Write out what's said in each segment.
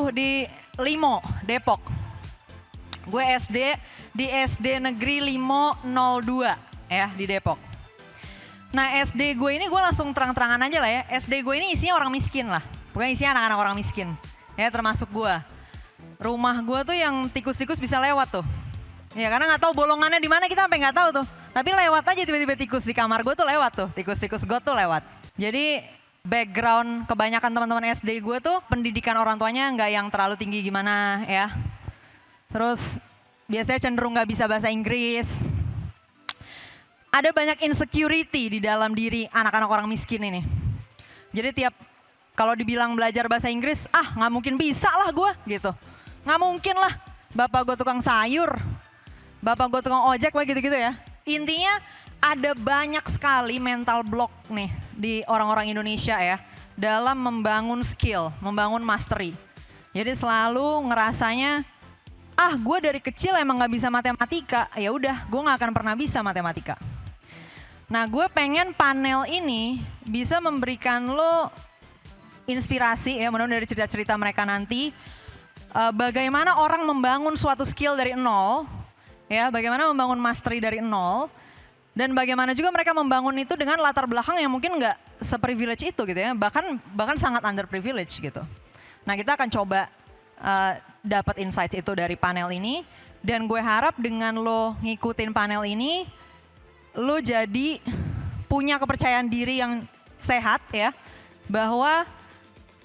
tuh di Limo, Depok. Gue SD di SD Negeri Limo 02 ya di Depok. Nah SD gue ini gue langsung terang-terangan aja lah ya. SD gue ini isinya orang miskin lah. Bukan isinya anak-anak orang miskin. Ya termasuk gue. Rumah gue tuh yang tikus-tikus bisa lewat tuh. Ya karena gak tahu bolongannya di mana kita sampai gak tahu tuh. Tapi lewat aja tiba-tiba tikus di kamar gue tuh lewat tuh. Tikus-tikus gue tuh lewat. Jadi background kebanyakan teman-teman SD gue tuh pendidikan orang tuanya nggak yang terlalu tinggi gimana ya. Terus biasanya cenderung nggak bisa bahasa Inggris. Ada banyak insecurity di dalam diri anak-anak orang miskin ini. Jadi tiap kalau dibilang belajar bahasa Inggris, nggak mungkin bisa lah gue gitu. Nggak mungkin lah, bapak gue tukang sayur, bapak gue tukang ojek, gitu-gitu ya. Intinya ada banyak sekali mental block nih di orang-orang Indonesia ya dalam membangun skill, membangun mastery. Jadi selalu ngerasanya, gue dari kecil emang nggak bisa matematika, ya udah gue nggak akan pernah bisa matematika. Nah gue pengen panel ini bisa memberikan lo inspirasi ya, mudah-mudahan dari cerita-cerita mereka nanti, bagaimana orang membangun suatu skill dari nol, ya bagaimana membangun mastery dari nol. Dan bagaimana juga mereka membangun itu dengan latar belakang yang mungkin nggak se-privilege itu gitu ya, bahkan sangat underprivilege gitu. Nah kita akan coba dapat insights itu dari panel ini, dan gue harap dengan lo ngikutin panel ini, lo jadi punya kepercayaan diri yang sehat ya, bahwa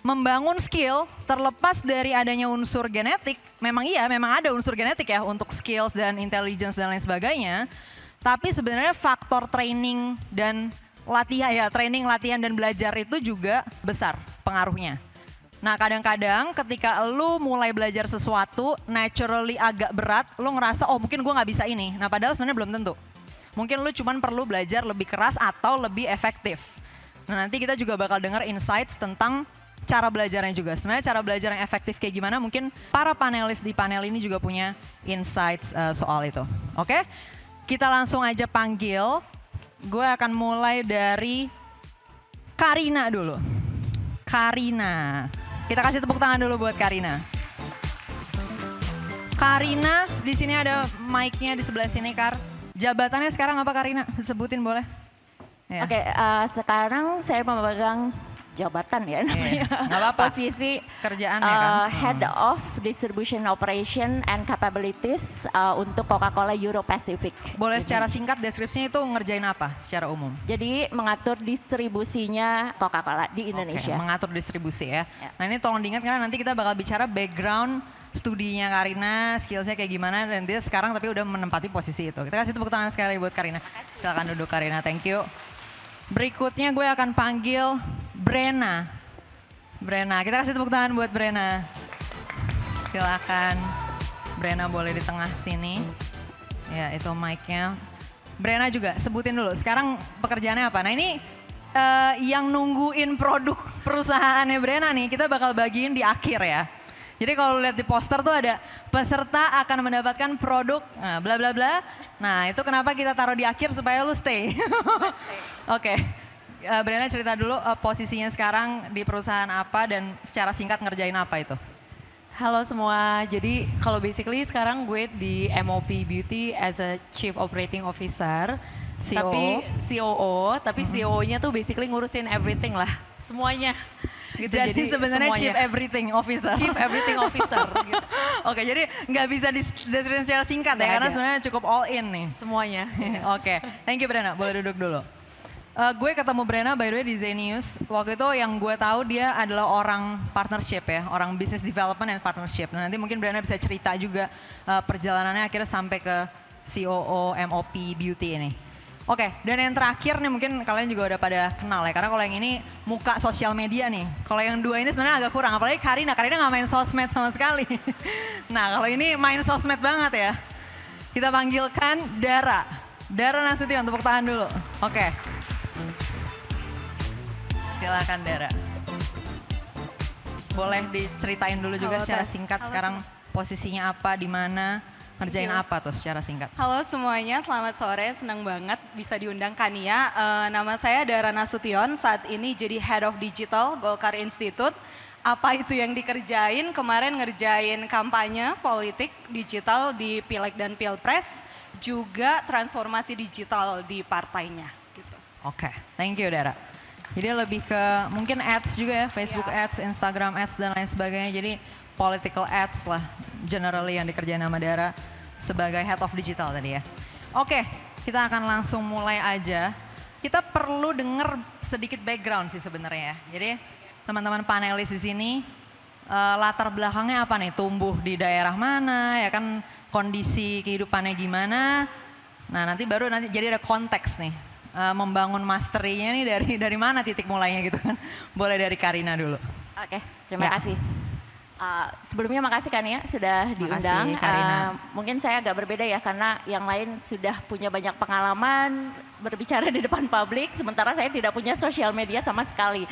membangun skill terlepas dari adanya unsur genetik, memang ada unsur genetik ya untuk skills dan intelligence dan lain sebagainya. Tapi sebenarnya faktor training dan latihan ya, training, latihan dan belajar itu juga besar pengaruhnya. Nah kadang-kadang ketika lu mulai belajar sesuatu naturally agak berat, lu ngerasa mungkin gue nggak bisa ini. Nah padahal sebenarnya belum tentu. Mungkin lu cuman perlu belajar lebih keras atau lebih efektif. Nah nanti kita juga bakal dengar insights tentang cara belajarnya juga. Sebenarnya cara belajar yang efektif kayak gimana, mungkin para panelis di panel ini juga punya insights soal itu. Oke? Kita langsung aja panggil, gue akan mulai dari Karina dulu. Karina, kita kasih tepuk tangan dulu buat Karina. Karina, di sini ada mic-nya di sebelah sini, Kar. Jabatannya sekarang apa Karina? Sebutin boleh. Ya. Oke, sekarang saya memegang jabatan ya namanya. Nggak apa-apa. Posisi kerjaan ya kan? Head of Distribution Operation and Capabilities untuk Coca-Cola Euro Pacific. Boleh secara singkat deskripsinya itu ngerjain apa secara umum? Jadi mengatur distribusinya Coca-Cola di Indonesia. Mengatur distribusi ya. Nah ini tolong diingat karena nanti kita bakal bicara background studinya Karina, skillsnya kayak gimana, dan dia sekarang tapi udah menempati posisi itu. Kita kasih tepuk tangan sekali buat Karina. Silakan duduk Karina, thank you. Berikutnya gue akan panggil Brena. Brena, kita kasih tepuk tangan buat Brena. Silakan. Brena boleh di tengah sini. Ya itu mic-nya. Brena juga sebutin dulu, sekarang pekerjaannya apa? Nah ini yang nungguin produk perusahaannya Brena nih, kita bakal bagiin di akhir ya. Jadi kalau lihat di poster tuh ada peserta akan mendapatkan produk bla bla bla. Nah itu kenapa kita taruh di akhir supaya lu stay. Oke. Brena cerita dulu posisinya sekarang di perusahaan apa dan secara singkat ngerjain apa itu. Halo semua, jadi kalau basically sekarang gue di MOP Beauty as a Chief Operating Officer. COO. Tapi COO-nya tuh basically ngurusin everything lah, semuanya. Gitu, jadi sebenarnya Chief Everything Officer. Chief Everything Officer. Gitu. Oke, jadi nggak bisa deskripsi secara singkat ya, karena sebenarnya cukup all in nih. Semuanya. Oke, thank you Brena, boleh duduk dulu. Gue ketemu Brena by the way di Zenius. Waktu itu yang gue tahu dia adalah orang partnership ya, orang business development and partnership. Nah, nanti mungkin Brena bisa cerita juga perjalanannya akhirnya sampai ke COO MOP Beauty ini. Oke, dan yang terakhir nih mungkin kalian juga udah pada kenal ya, karena kalau yang ini muka sosial media nih. Kalau yang dua ini sebenarnya agak kurang, apalagi Karina nggak main sosmed sama sekali. Nah kalau ini main sosmed banget ya. Kita panggilkan Dara. Dara Nasution, tepuk tangan dulu. Oke. Silakan Dara. Boleh diceritain dulu juga secara singkat sekarang posisinya apa, di mana, ngerjain apa tuh secara singkat. Halo semuanya, selamat sore, senang banget bisa diundang Kania. Nama saya Dara Nasution, saat ini jadi Head of Digital Golkar Institute. apa itu yang dikerjain. Kemarin ngerjain kampanye politik digital di Pileg dan Pilpres, juga transformasi digital di partainya. Gitu. Oke, thank you Dara. Jadi lebih ke mungkin ads juga ya, Facebook ads, Instagram ads dan lain sebagainya. Jadi political ads lah generally yang dikerjain sama Dara sebagai head of digital tadi ya. Oke, kita akan langsung mulai aja. Kita perlu denger sedikit background sih sebenarnya ya. Jadi teman-teman panelis di sini latar belakangnya apa nih? Tumbuh di daerah mana ya kan, kondisi kehidupannya gimana. Nah nanti jadi ada konteks nih. Membangun mastery-nya nih dari mana titik mulainya gitu kan. Boleh dari Karina dulu. Oke, terima kasih. Sebelumnya makasih Kania sudah diundang. Makasih, Karina. Mungkin saya agak berbeda ya karena yang lain sudah punya banyak pengalaman berbicara di depan publik, sementara saya tidak punya sosial media sama sekali.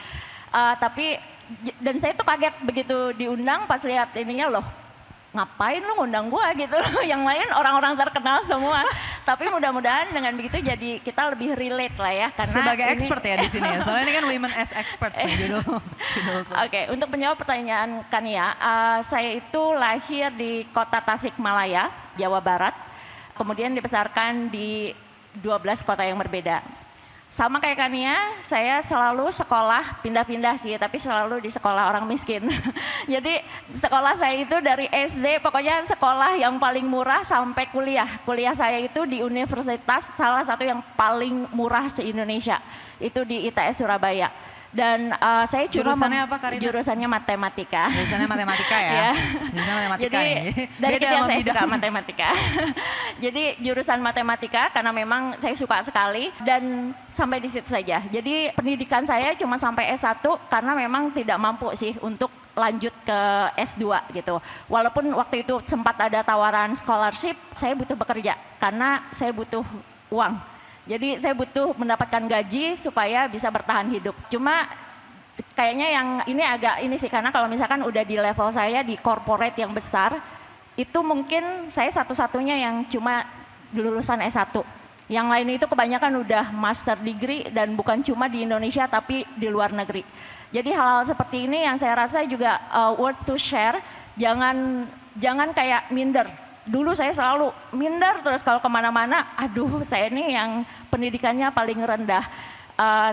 Dan saya tuh kaget begitu diundang pas lihat ininya loh. Ngapain lu ngundang gua gitu loh, yang lain orang-orang terkenal semua. Tapi mudah-mudahan dengan begitu jadi kita lebih relate lah ya. Karena sebagai expert ya di sini ya, soalnya ini kan women as experts nih judul. Oke, untuk menjawab pertanyaan Kania, saya itu lahir di kota Tasikmalaya, Jawa Barat. Kemudian dibesarkan di 12 kota yang berbeda. Sama kayak Kania, saya selalu sekolah pindah-pindah sih, tapi selalu di sekolah orang miskin. Jadi sekolah saya itu dari SD, pokoknya sekolah yang paling murah sampai kuliah. Kuliah saya itu di universitas salah satu yang paling murah se-Indonesia, itu di ITS Surabaya. Dan saya cuma jurusannya apa Karina? Jurusannya matematika. Jurusannya matematika ya? Jurusan matematika jadi, nih. dari kecil saya suka matematika. Jadi jurusan matematika karena memang saya suka sekali dan sampai di situ saja. Jadi pendidikan saya cuma sampai S1 karena memang tidak mampu sih untuk lanjut ke S2 gitu. Walaupun waktu itu sempat ada tawaran scholarship, saya butuh bekerja karena saya butuh uang. Jadi saya butuh mendapatkan gaji supaya bisa bertahan hidup. Cuma kayaknya yang ini agak ini sih, karena kalau misalkan udah di level saya di corporate yang besar, itu mungkin saya satu-satunya yang cuma lulusan S1. Yang lain itu kebanyakan udah master degree dan bukan cuma di Indonesia tapi di luar negeri. Jadi hal-hal seperti ini yang saya rasa juga worth to share, jangan kayak minder. Dulu saya selalu minder terus kalau kemana-mana, aduh saya ini yang pendidikannya paling rendah.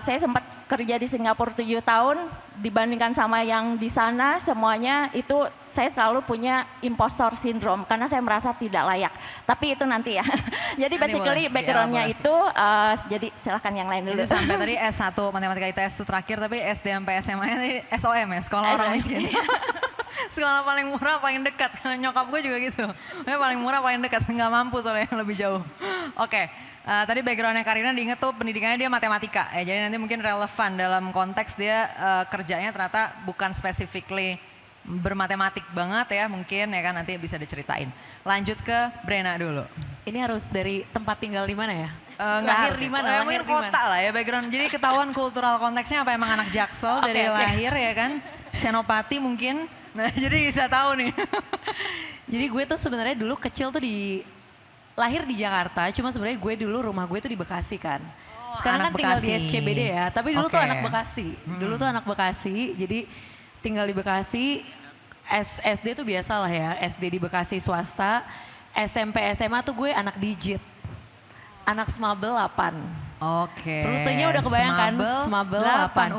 Saya sempat kerja di Singapura 7 tahun, dibandingkan sama yang di sana semuanya itu saya selalu punya impostor syndrome karena saya merasa tidak layak. Tapi itu nanti ya. Jadi basically backgroundnya itu, jadi silahkan yang lain dulu. Jadi sampai tadi S1 matematika ITS itu terakhir, tapi SD sampai SMA tadi SOM ya, sekolah orang miskin. Sekolah paling murah, paling dekat. Nyokap gue juga gitu. Paling murah, paling dekat. Nggak mampu soalnya yang lebih jauh. Oke, tadi backgroundnya Karina diinget tuh pendidikannya dia matematika. Ya, jadi nanti mungkin relevan dalam konteks dia kerjanya ternyata bukan specifically bermatematik banget ya mungkin ya kan, nanti bisa diceritain. Lanjut ke Brena dulu. Ini harus dari tempat tinggal di mana ya? Lahir di mana? Lahir kota lah ya background. Jadi ketahuan kultural konteksnya apa, emang anak Jaksel dari lahir ya kan. Senopati mungkin. Nah jadi bisa tahu nih. Jadi gue tuh sebenarnya dulu kecil tuh lahir di Jakarta, cuma sebenarnya gue dulu rumah gue tuh di Bekasi kan. Sekarang kan tinggal di SCBD ya, tapi dulu tuh anak Bekasi. Dulu tuh anak Bekasi, jadi tinggal di Bekasi. SD tuh biasa lah ya, SD di Bekasi swasta. SMP SMA tuh gue anak digit. Anak Smabel 8. Oke. Rutenya udah kebayangkan, Smabel 8.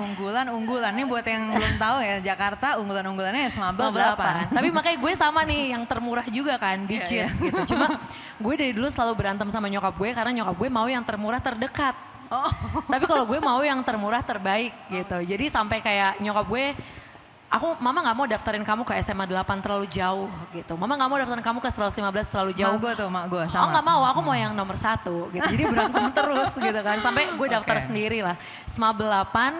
Unggulan. Ini buat yang belum tahu ya, Jakarta unggulannya ya Smabel 8. Tapi makanya gue sama nih, yang termurah juga kan, digit gitu. Cuma gue dari dulu selalu berantem sama nyokap gue karena nyokap gue mau yang termurah terdekat. Tapi kalau gue mau yang termurah terbaik gitu. Jadi sampai kayak nyokap gue, Mama gak mau daftarin kamu ke SMA 8 terlalu jauh gitu. Mama gak mau daftarin kamu ke 115 terlalu jauh. Mak gue sama. Oh gak mau, aku mau yang nomor 1 gitu. Jadi berantem terus gitu kan. Sampai gue daftar sendiri lah. Smabel 8,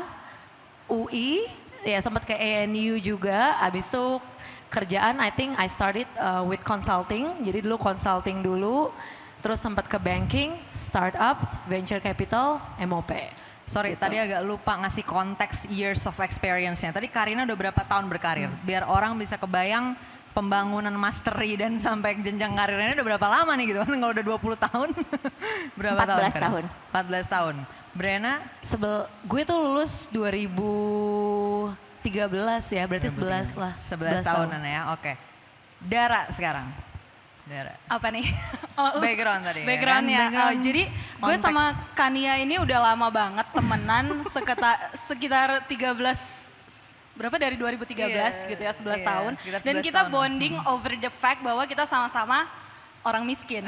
UI, ya sempat ke ANU juga. Abis itu kerjaan, I think I started with consulting. Jadi dulu consulting dulu. Terus sempat ke banking, startups, venture capital, MOP. Sorry, gitu. tadi agak lupa ngasih konteks years of experience-nya. Tadi Karina udah berapa tahun berkarir? Biar orang bisa kebayang pembangunan mastery dan sampai jenjang karirnya udah berapa lama nih gitu kan? Kalau udah 20 tahun, berapa 14 tahun? 14 tahun. Brena? Gue tuh lulus 2000 2013 ya, berarti 11 lah. 11 tahunan ya, oke. Dara sekarang. Dara. Apa nih? Background tadi Backgroundnya. ya kan? Background, Jadi gue konteks. sama Kania ini udah lama banget temenan sekitar 13 berapa dari 2013 gitu ya, 11 iya, tahun. sekitar Dan 11 kita tahun. bonding over the fact bahwa kita sama-sama orang miskin.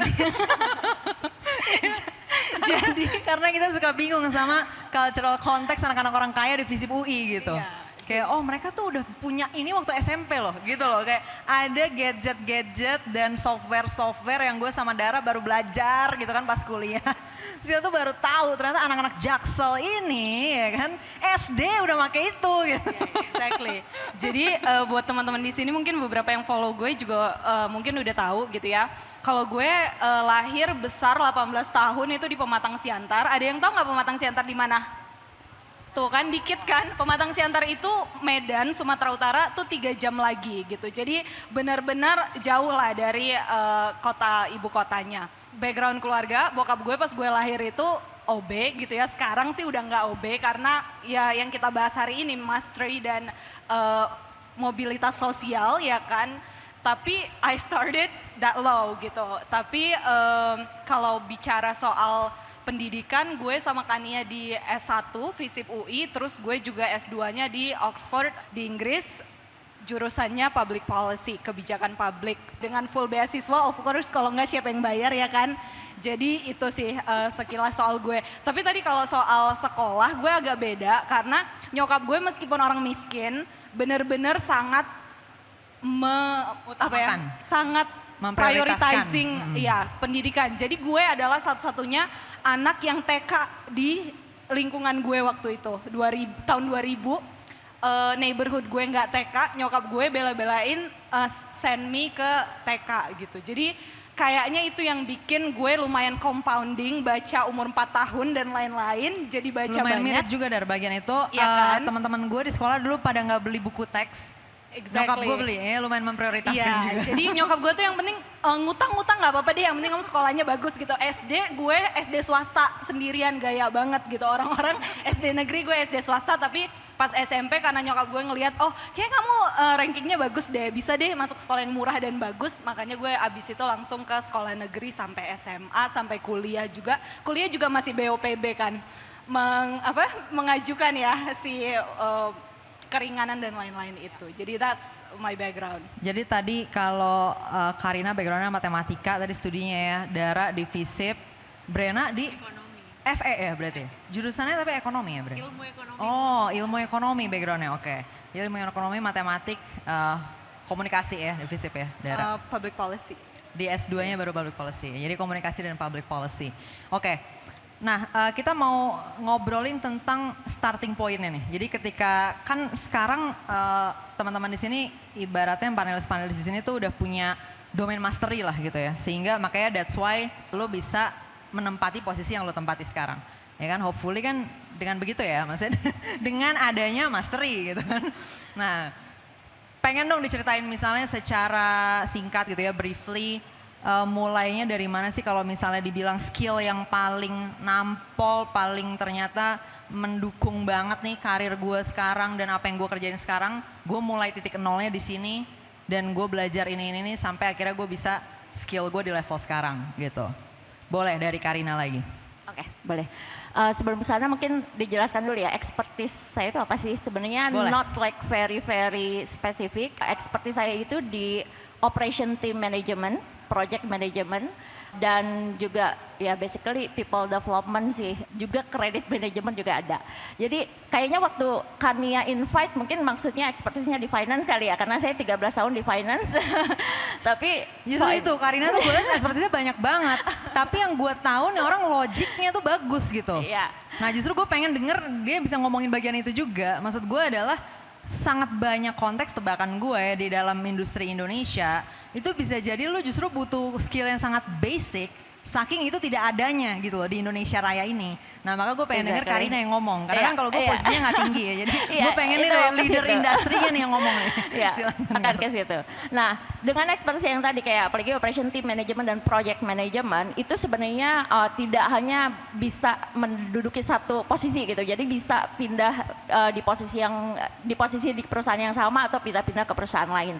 Jadi Karena kita suka bingung sama cultural context anak-anak orang kaya di FISIP UI gitu. Iya. Kayak oh mereka tuh udah punya ini waktu SMP loh gitu loh. Kayak ada gadget-gadget dan software-software yang gue sama Dara baru belajar gitu kan pas kuliah. Terus kita tuh baru tahu ternyata anak-anak Jaksel ini ya kan SD udah make itu gitu. exactly. Jadi buat teman-teman di sini mungkin beberapa yang follow gue juga mungkin udah tahu gitu ya. Kalau gue lahir besar 18 tahun itu di Pematang Siantar. Ada yang tahu nggak Pematang Siantar di mana? Tuh kan dikit kan, Pematang Siantar itu Medan, Sumatera Utara tuh 3 jam lagi gitu. Jadi benar-benar jauh lah dari kota ibu kotanya. Background keluarga, bokap gue pas gue lahir itu OB gitu ya. Sekarang sih udah nggak OB karena ya yang kita bahas hari ini mastery dan mobilitas sosial ya kan. Tapi I started that low gitu. Tapi kalau bicara soal pendidikan, gue sama Kania di S1 FISIP UI, terus gue juga S2-nya di Oxford di Inggris, jurusannya Public Policy, kebijakan publik. Dengan full beasiswa, of course kalau nggak siapa yang bayar ya kan. Jadi itu sih sekilas soal gue. Tapi tadi kalau soal sekolah, gue agak beda karena nyokap gue meskipun orang miskin, bener-bener sangat sangat prioritizing ya pendidikan. Jadi gue adalah satu-satunya anak yang TK di lingkungan gue waktu itu. Tahun 2000 neighborhood gue nggak TK, nyokap gue bela-belain send me ke TK gitu. Jadi kayaknya itu yang bikin gue lumayan compounding, baca umur 4 tahun dan lain-lain, jadi baca Lumayan banyak. mirip juga dari bagian itu. Iya kan? Teman-teman gue di sekolah dulu pada nggak beli buku teks. Nyokap gue beli, lumayan memprioritaskan juga. Jadi nyokap gue tuh yang penting ngutang-ngutang nggak apa-apa deh, yang penting kamu sekolahnya bagus gitu. gue SD swasta sendirian gaya banget gitu. Orang-orang SD negeri, gue SD swasta, tapi pas SMP karena nyokap gue ngelihat, oh kayak kamu rankingnya bagus deh, bisa deh masuk sekolah yang murah dan bagus. Makanya gue abis itu langsung ke sekolah negeri sampai SMA, sampai kuliah juga. Kuliah juga masih BOPB kan, mengajukan ya si keringanan dan lain-lain itu. Jadi that's my background. Jadi tadi kalau Karina backgroundnya matematika, tadi studinya ya. Dara di FISIP, Brena di ekonomi. FE ya berarti? Jurusannya tapi ekonomi ya berarti? Ilmu ekonomi. Oh ilmu ekonomi backgroundnya, oke. Jadi ilmu ekonomi, matematik, komunikasi ya di FISIP ya Dara? Public policy. Di S2-nya baru public policy, jadi komunikasi dan public policy. Oke. Nah, kita mau ngobrolin tentang starting point-nya nih. Jadi ketika kan sekarang teman-teman di sini ibaratnya panelis-panelis di sini tuh udah punya domain mastery lah gitu ya. Sehingga makanya that's why lo bisa menempati posisi yang lo tempati sekarang. Ya kan, hopefully kan dengan begitu ya, maksudnya dengan adanya mastery gitu kan. Nah, pengen dong diceritain misalnya secara singkat gitu ya, briefly. Mulainya dari mana sih kalau misalnya dibilang skill yang paling nampol, paling ternyata mendukung banget nih karir gue sekarang dan apa yang gue kerjain sekarang, gue mulai titik nolnya di sini dan gue belajar ini sampai akhirnya gue bisa skill gue di level sekarang gitu. Boleh dari Karina lagi. Oke, boleh. Sebelum kesana mungkin dijelaskan dulu ya, expertise saya itu apa sih? Sebenarnya Boleh. not like very specific. Expertise saya itu di operation team management, project management, dan juga ya basically people development sih, juga credit management juga ada. Jadi kayaknya waktu Kania invite mungkin maksudnya expertise-nya di finance kali ya, karena saya 13 tahun di finance. Tapi Justru itu Karina tuh gue liat expertise-nya banyak banget. Tapi yang gue tahu nih orang logiknya tuh bagus gitu. Iya. Nah justru gue pengen denger dia bisa ngomongin bagian itu juga. Maksud gue adalah sangat banyak konteks tebakan gue di dalam industri Indonesia. Itu bisa jadi lu justru butuh skill yang sangat basic saking itu tidak adanya gitu loh di Indonesia Raya ini. Nah maka gue pengen denger Exactly. Karina yang ngomong. Karena Iya, kan kalau gue iya. posisinya nggak tinggi ya. Jadi Iya, gue pengen nih itu dari ke leader situ. industrinya nih yang ngomong nih. Ya, Silakan. akan ke situ. Nah, dengan ekspertise yang tadi kayak apalagi operation team management dan project management itu sebenarnya tidak hanya bisa menduduki satu posisi gitu. Jadi bisa pindah di posisi di perusahaan yang sama atau pindah-pindah ke perusahaan lain.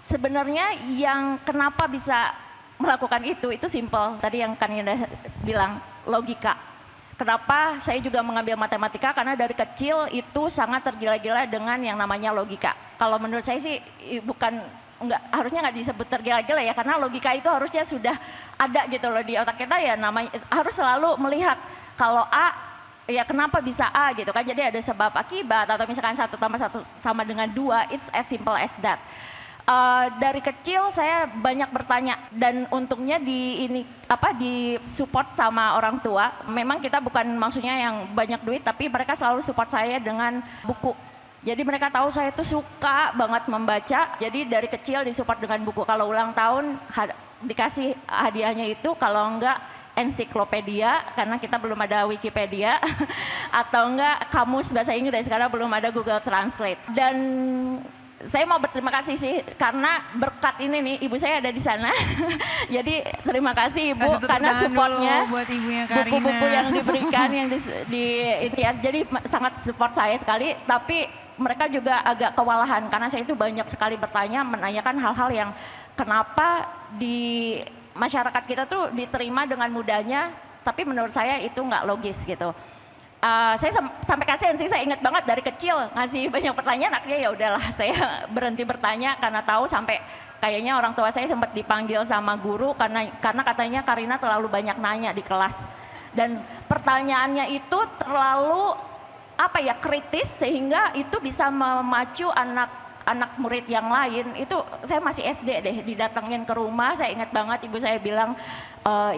Sebenarnya yang kenapa bisa melakukan itu simple. Tadi yang Kanina bilang logika. Kenapa saya juga mengambil matematika karena dari kecil itu sangat tergila-gila dengan yang namanya logika. Kalau menurut saya sih harusnya nggak disebut tergila-gila ya karena logika itu harusnya sudah ada gitu loh di otak kita ya namanya harus selalu melihat kalau A ya kenapa bisa A gitu kan jadi ada sebab akibat atau misalkan 1 tambah 1 sama dengan 2 it's as simple as that. Dari kecil saya banyak bertanya dan untungnya di support sama orang tua. Memang kita bukan maksudnya yang banyak duit tapi mereka selalu support saya dengan buku. Jadi mereka tahu saya tuh suka banget membaca. Jadi dari kecil disupport dengan buku. Kalau ulang tahun dikasih hadiahnya itu kalau enggak ensiklopedia karena kita belum ada Wikipedia atau enggak kamus bahasa Inggris karena belum ada Google Translate. Dan saya mau berterima kasih sih karena berkat ini nih ibu saya ada di sana. Jadi terima kasih ibu Kasih tepuk karena tangan supportnya dulu buat ibunya Karina. buku-buku yang diberikan yang ini ya. Jadi sangat support saya sekali. Tapi mereka juga agak kewalahan karena saya itu banyak sekali bertanya menanyakan hal-hal yang kenapa di masyarakat kita tuh diterima dengan mudahnya. Tapi menurut saya itu nggak logis gitu. Saya sampai kasihan sih saya ingat banget dari kecil ngasih banyak pertanyaan akhirnya ya udahlah saya berhenti bertanya karena tahu sampai kayaknya orang tua saya sempat dipanggil sama guru karena katanya Karina terlalu banyak nanya di kelas dan pertanyaannya itu terlalu kritis sehingga itu bisa memacu anak murid yang lain. Itu saya masih SD deh didatengin ke rumah saya ingat banget ibu saya bilang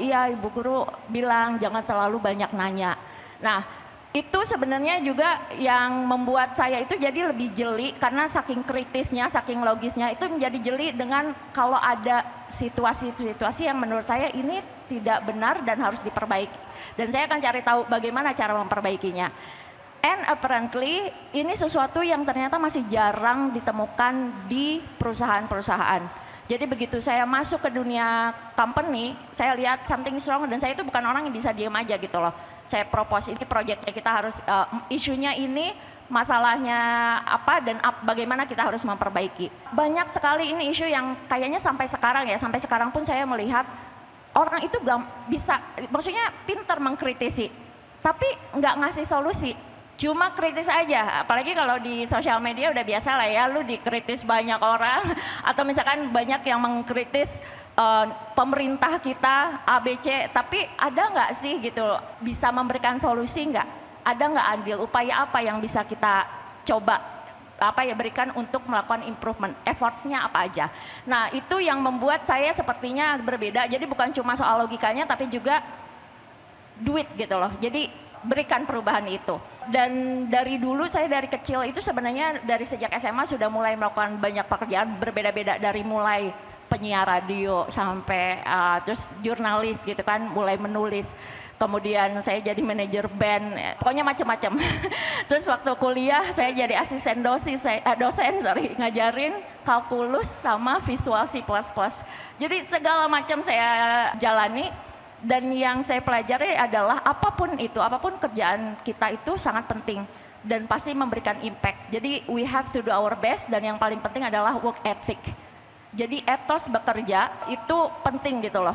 iya ibu guru bilang jangan terlalu banyak nanya. Nah itu sebenarnya juga yang membuat saya itu jadi lebih jeli karena saking kritisnya, saking logisnya itu menjadi jeli dengan kalau ada situasi-situasi yang menurut saya ini tidak benar dan harus diperbaiki. Dan saya akan cari tahu bagaimana cara memperbaikinya. And apparently ini sesuatu yang ternyata masih jarang ditemukan di perusahaan-perusahaan. Jadi begitu saya masuk ke dunia company, saya lihat something wrong dan saya itu bukan orang yang bisa diam aja gitu loh. Saya propose ini proyeknya kita harus isunya ini masalahnya apa dan bagaimana kita harus memperbaiki. Banyak sekali ini isu yang kayaknya sampai sekarang pun saya melihat orang itu bisa maksudnya pintar mengkritisi tapi nggak ngasih solusi. Cuma kritis aja, apalagi kalau di sosial media udah biasa lah ya, lu dikritis banyak orang atau misalkan banyak yang mengkritis pemerintah kita ABC, tapi ada nggak sih gitu bisa memberikan solusi nggak? Ada nggak andil upaya apa yang bisa kita coba berikan untuk melakukan improvement, efforts-nya apa aja. Nah itu yang membuat saya sepertinya berbeda, jadi bukan cuma soal logikanya tapi juga duit gitu loh. Jadi berikan perubahan itu. Dan dari dulu saya dari kecil itu sebenarnya dari sejak SMA sudah mulai melakukan banyak pekerjaan berbeda-beda dari mulai penyiar radio sampai terus jurnalis gitu kan, mulai menulis. Kemudian saya jadi manajer band, pokoknya macam-macam. Terus waktu kuliah saya jadi asisten dosen ngajarin kalkulus sama visual C++. Jadi segala macam saya jalani. Dan yang saya pelajari adalah apapun kerjaan kita itu sangat penting dan pasti memberikan impact. Jadi we have to do our best dan yang paling penting adalah work ethic. Jadi etos bekerja itu penting gitu loh.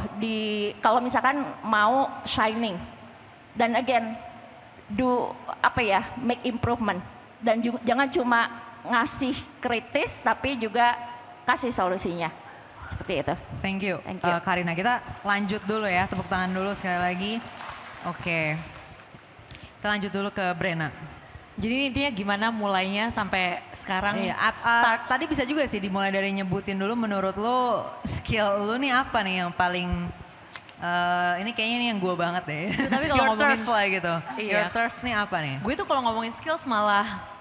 Kalau misalkan mau shining dan again make improvement dan jangan cuma ngasih kritis tapi juga kasih solusinya. Seperti itu. Thank you. Thank you. Karina, kita lanjut dulu ya, tepuk tangan dulu sekali lagi. Oke. Kita lanjut dulu ke Brena. Jadi intinya gimana mulainya sampai sekarang Iya, start. tadi bisa juga sih dimulai dari nyebutin dulu menurut lo skill lo nih apa nih yang paling ini kayaknya nih yang gue banget deh. Tapi kalau Your ngomongin- turf lah gitu. Iya. Your turf nih apa nih? Gue tuh kalau ngomongin skills malah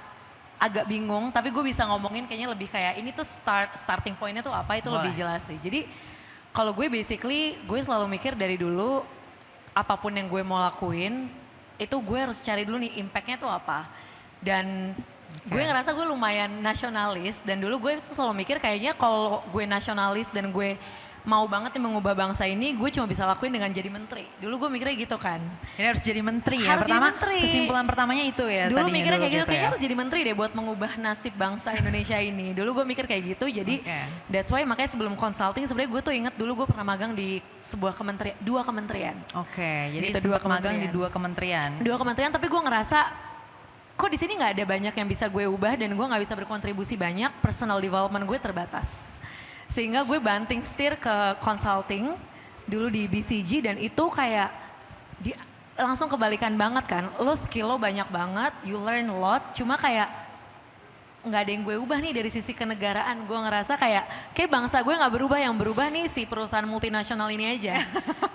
agak bingung, tapi gue bisa ngomongin kayaknya lebih kayak ini tuh starting pointnya tuh apa itu Boleh. lebih jelas sih. Jadi Kalau gue basically, gue selalu mikir dari dulu, apapun yang gue mau lakuin, itu gue harus cari dulu nih impactnya tuh apa. Dan gue ngerasa gue lumayan nasionalis, dan dulu gue tuh selalu mikir kayaknya kalau gue nasionalis dan gue mau banget nih mengubah bangsa ini, gue cuma bisa lakuin dengan jadi menteri. Dulu gue mikirnya gitu kan. Ini harus jadi menteri ya. Harus Pertama, jadi menteri. kesimpulan pertamanya itu ya. Dulu tadinya mikirnya kayak gitu, ya. kayaknya harus jadi menteri deh buat mengubah nasib bangsa Indonesia ini. Dulu gue mikir kayak gitu, jadi that's why makanya sebelum consulting sebenarnya gue tuh inget dulu gue pernah magang di sebuah kementerian, 2 kementerian. Oke, jadi Gitu, 2 sempat magang di kementerian. 2 kementerian. 2 kementerian, tapi gue ngerasa kok di sini nggak ada banyak yang bisa gue ubah dan gue nggak bisa berkontribusi banyak, personal development gue terbatas. Sehingga gue banting setir ke consulting dulu di BCG, dan itu kayak langsung kebalikan banget kan. Lo skill lo banyak banget, you learn a lot, cuma kayak nggak ada yang gue ubah nih dari sisi kenegaraan. Gue ngerasa kayak bangsa gue nggak berubah, yang berubah nih si perusahaan multinasional ini aja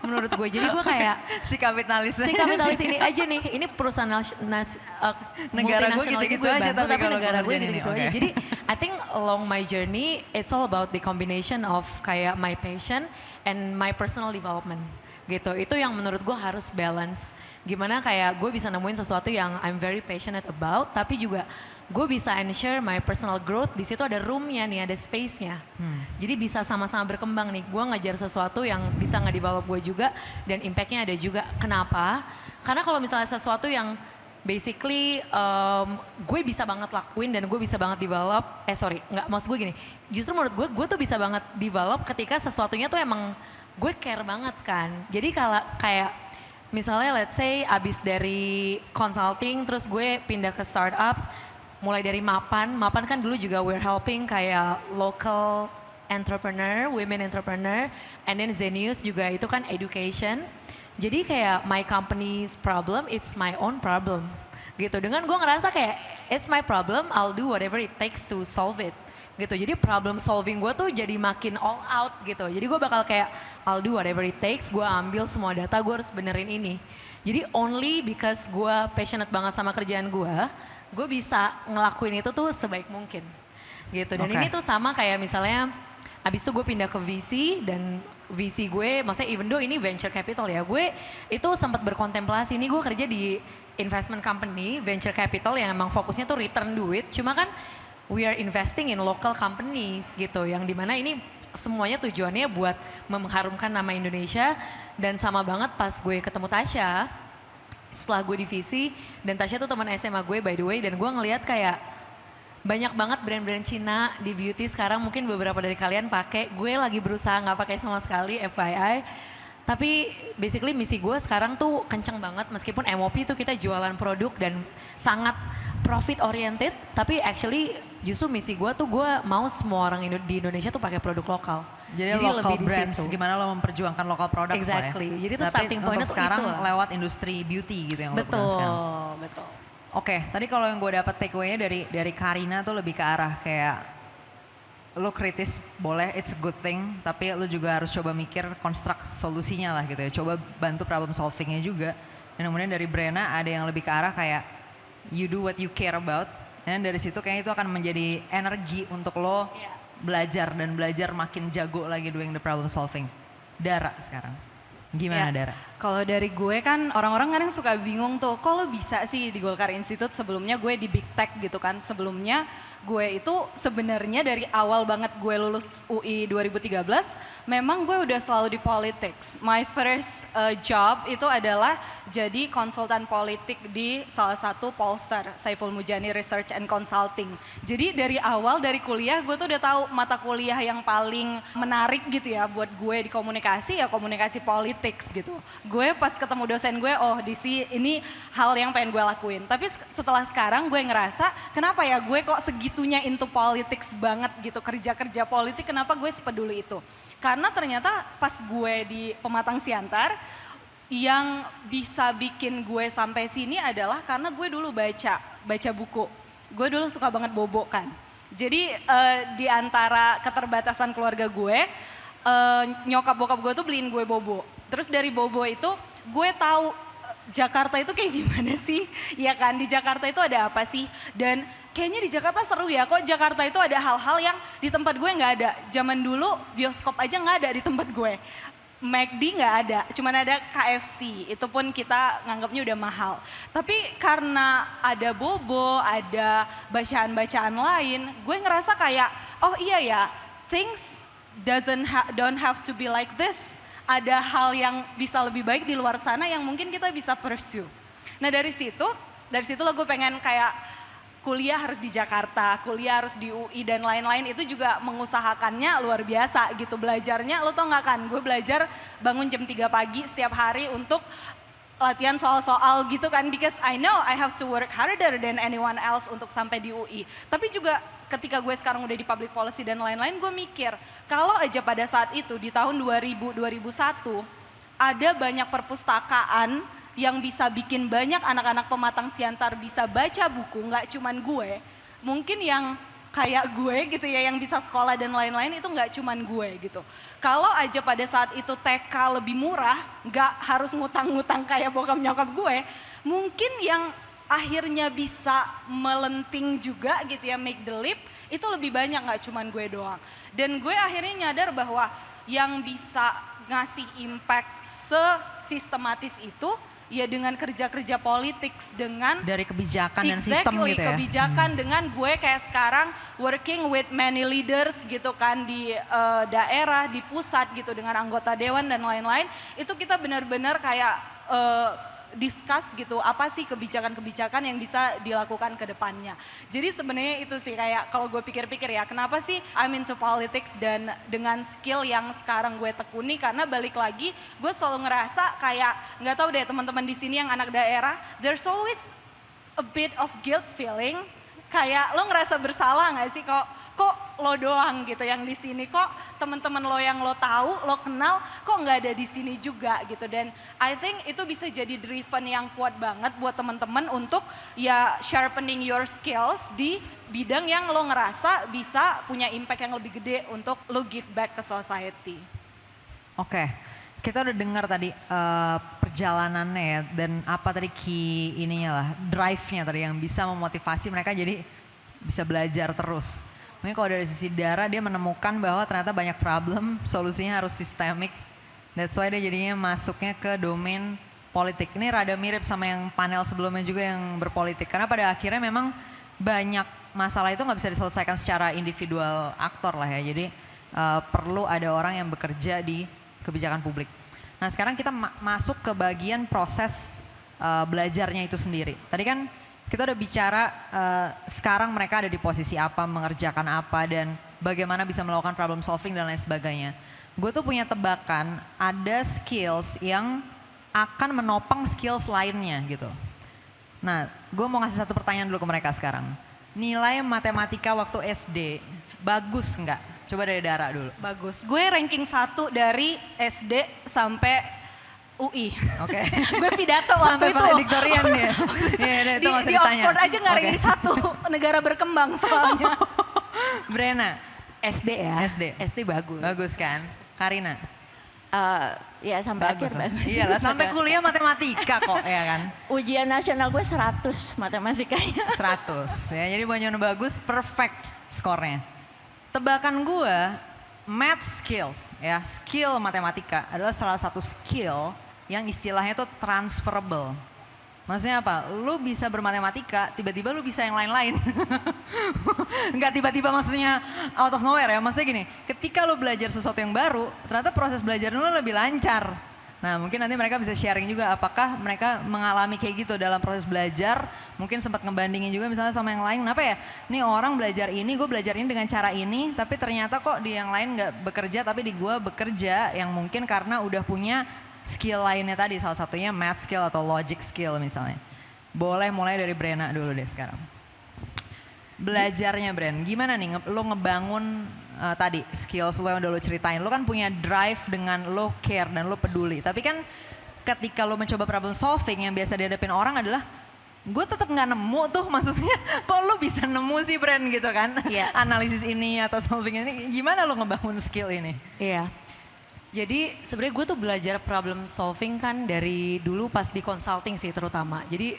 menurut gue. Jadi gue kayak si kapitalis ini aja nih, ini perusahaan negara gue multinasional gitu-gitu gue aja, bantu, tapi kalau negara gue kerjaan ini, gitu-gitu oke. aja. Jadi I think along my journey it's all about the combination of kayak my passion and my personal development gitu. Itu yang menurut gue harus balance. Gimana kayak gue bisa nemuin sesuatu yang I'm very passionate about, tapi juga gue bisa ensure my personal growth. Di situ ada roomnya nih, ada space-nya. Jadi bisa sama-sama berkembang nih. Gue ngejar sesuatu yang bisa nge-develop gue juga, dan impact-nya ada juga. Kenapa? Karena kalau misalnya sesuatu yang basically gue bisa banget lakuin dan gue bisa banget develop, maksud gue gini, justru menurut gue tuh bisa banget develop ketika sesuatunya tuh emang gue care banget kan. Jadi kalau kayak misalnya let's say abis dari consulting terus gue pindah ke startups, mulai dari Mapan kan dulu juga we're helping kayak local entrepreneur, women entrepreneur, and then Zenius juga itu kan education. Jadi kayak my company's problem, it's my own problem gitu. Dengan gue ngerasa kayak it's my problem, I'll do whatever it takes to solve it gitu. Jadi problem solving gue tuh jadi makin all out gitu. Jadi gue bakal kayak I'll do whatever it takes, gue ambil semua data, gue harus benerin ini. Jadi only because gue passionate banget sama kerjaan gue bisa ngelakuin itu tuh sebaik mungkin gitu. Dan ini tuh sama kayak misalnya abis itu gue pindah ke VC, dan VC gue maksudnya even though ini venture capital ya, gue itu sempat berkontemplasi, ini gue kerja di investment company venture capital yang emang fokusnya tuh return duit, cuma kan we are investing in local companies gitu, yang dimana ini semuanya tujuannya buat mengharumkan nama Indonesia. Dan sama banget pas gue ketemu Tasya setelah gue di VC, dan Tasya tuh teman SMA gue by the way, dan gue ngelihat kayak banyak banget brand-brand Cina di beauty sekarang, mungkin beberapa dari kalian pakai, gue lagi berusaha nggak pakai sama sekali FYI. Tapi basically misi gue sekarang tuh kenceng banget, meskipun MOP tuh kita jualan produk dan sangat profit oriented, tapi actually justru misi gue tuh gue mau semua orang di Indonesia tuh pakai produk lokal. Jadi local brands, gimana lo memperjuangkan lokal produk exactly. lah ya. Jadi itu starting point-nya untuk sekarang itu lewat industri beauty gitu yang lo pegang sekarang. Betul. Oke, tadi kalau yang gue dapat take away-nya dari Karina tuh lebih ke arah kayak lo kritis boleh, it's a good thing, tapi lo juga harus coba mikir konstruk solusinya lah gitu ya. Coba bantu problem solvingnya juga. Dan kemudian dari Brena ada yang lebih ke arah kayak you do what you care about. Dan dari situ kayaknya itu akan menjadi energi untuk lo belajar dan belajar makin jago lagi doing the problem solving. Dara sekarang, gimana Dara? Kalau dari gue kan orang-orang kadang suka bingung tuh, kok lo bisa sih di Golkar Institute, sebelumnya gue di Big Tech gitu kan. Sebelumnya gue itu sebenarnya dari awal banget gue lulus UI 2013, memang gue udah selalu di politics. My first job itu adalah jadi konsultan politik di salah satu Polster, Saiful Mujani Research and Consulting. Jadi dari awal, dari kuliah gue tuh udah tahu mata kuliah yang paling menarik gitu ya buat gue di komunikasi, ya komunikasi politics gitu. Gue pas ketemu dosen gue, oh ini hal yang pengen gue lakuin. Tapi setelah sekarang gue ngerasa, kenapa ya gue kok segitunya into politics banget gitu, kerja-kerja politik, kenapa gue sepeduli itu? Karena ternyata pas gue di Pematang Siantar, yang bisa bikin gue sampai sini adalah karena gue dulu baca buku. Gue dulu suka banget bobo kan. Jadi di antara keterbatasan keluarga gue, nyokap bokap gue tuh beliin gue bobo. Terus dari bobo itu gue tahu Jakarta itu kayak gimana sih? Ya kan, di Jakarta itu ada apa sih? Dan kayaknya di Jakarta seru ya, kok Jakarta itu ada hal-hal yang di tempat gue nggak ada. Zaman dulu bioskop aja nggak ada di tempat gue. McD nggak ada, cuman ada KFC, itu pun kita nganggapnya udah mahal. Tapi karena ada Bobo, ada bacaan-bacaan lain, gue ngerasa kayak, oh iya ya, things don't have to be like this. Ada hal yang bisa lebih baik di luar sana yang mungkin kita bisa pursue. Nah dari situ lo gue pengen kayak kuliah harus di Jakarta, kuliah harus di UI dan lain-lain, itu juga mengusahakannya luar biasa gitu. Belajarnya lo tau gak kan, gue belajar bangun jam 3 pagi setiap hari untuk latihan soal-soal gitu kan, because I know I have to work harder than anyone else untuk sampai di UI. Tapi juga ketika gue sekarang udah di public policy dan lain-lain, gue mikir kalau aja pada saat itu di tahun 2000-2001 ada banyak perpustakaan yang bisa bikin banyak anak-anak pematang siantar bisa baca buku, nggak cuman gue. Mungkin yang kayak gue gitu ya, yang bisa sekolah dan lain-lain itu nggak cuman gue gitu. Kalau aja pada saat itu TK lebih murah, nggak harus ngutang-ngutang kayak bokap nyokap gue, mungkin yang akhirnya bisa melenting juga gitu ya, make the leap, itu lebih banyak, nggak cuman gue doang. Dan gue akhirnya nyadar bahwa yang bisa ngasih impact sesistematis itu ya dengan kerja-kerja politik, dengan dari kebijakan dan sistem gitu ya. Kebijakan dengan gue kayak sekarang working with many leaders gitu kan di daerah, di pusat gitu dengan anggota dewan dan lain-lain. Itu kita benar-benar kayak discuss gitu apa sih kebijakan-kebijakan yang bisa dilakukan ke depannya. Jadi sebenarnya itu sih kayak kalau gue pikir-pikir ya, kenapa sih I'm into politics dan dengan skill yang sekarang gue tekuni, karena balik lagi gue selalu ngerasa kayak nggak tahu deh teman-teman di sini yang anak daerah, there's always a bit of guilt feeling, kayak lo ngerasa bersalah nggak sih kok lo doang gitu yang di sini, kok teman-teman lo yang lo tahu, lo kenal kok nggak ada di sini juga gitu. Dan I think itu bisa jadi driven yang kuat banget buat teman-teman untuk ya sharpening your skills di bidang yang lo ngerasa bisa punya impact yang lebih gede untuk lo give back ke society. Oke, kita udah dengar tadi perjalanannya ya, dan apa tadi key ininya lah, drive-nya tadi yang bisa memotivasi mereka jadi bisa belajar terus. Mungkin kalau dari sisi Dara, dia menemukan bahwa ternyata banyak problem, solusinya harus sistemik. That's why dia jadinya masuknya ke domain politik. Ini rada mirip sama yang panel sebelumnya juga yang berpolitik. Karena pada akhirnya memang banyak masalah itu nggak bisa diselesaikan secara individual aktor lah ya. Jadi perlu ada orang yang bekerja di kebijakan publik. Nah sekarang kita masuk ke bagian proses belajarnya itu sendiri. Tadi kan kita udah bicara sekarang mereka ada di posisi apa, mengerjakan apa, dan bagaimana bisa melakukan problem solving dan lain sebagainya. Gue tuh punya tebakan ada skills yang akan menopang skills lainnya gitu. Nah gue mau ngasih satu pertanyaan dulu ke mereka sekarang. Nilai matematika waktu SD bagus nggak? Coba dari Dara dulu. Bagus, gue ranking 1 dari SD sampai UI. Oke. Gue pidato waktu sampai itu. valedictorian dia. Iya, itu nggak usah Di ditanya. Oxford aja nggak ranking 1, negara berkembang soalnya. Brena. SD ya? SD bagus. Bagus kan? Karina. Ya sampai akhir lah. bagus. Iyalah sampai kuliah matematika kok ya kan. Ujian nasional gue 100 matematikanya. 100 ya, jadi bukan bagus, perfect skornya. Tebakan gue, math skills ya, skill matematika adalah salah satu skill yang istilahnya itu transferable. Maksudnya apa? Lu bisa bermatematika, tiba-tiba lu bisa yang lain-lain. Enggak tiba-tiba maksudnya out of nowhere ya, maksudnya gini, ketika lu belajar sesuatu yang baru, ternyata proses belajar lu lebih lancar. Nah mungkin nanti mereka bisa sharing juga apakah mereka mengalami kayak gitu dalam proses belajar, mungkin sempat ngebandingin juga misalnya sama yang lain, kenapa ya nih orang belajar ini, gue belajar ini dengan cara ini, tapi ternyata kok di yang lain gak bekerja, tapi di gue bekerja, yang mungkin karena udah punya skill lainnya tadi, salah satunya math skill atau logic skill misalnya. Boleh mulai dari Brena dulu deh sekarang. Belajarnya Bren, gimana nih lo ngebangun tadi skills lo yang udah lo ceritain, lo kan punya drive dengan lo care dan lo peduli. Tapi kan ketika lo mencoba problem solving yang biasa dihadapin orang adalah gue tetap nggak nemu tuh, maksudnya kok lo bisa nemu sih Bren gitu kan? Iya. Analisis ini atau solving ini, gimana lo ngebangun skill ini? Iya. Jadi sebenarnya gue tuh belajar problem solving kan dari dulu pas di consulting sih terutama. Jadi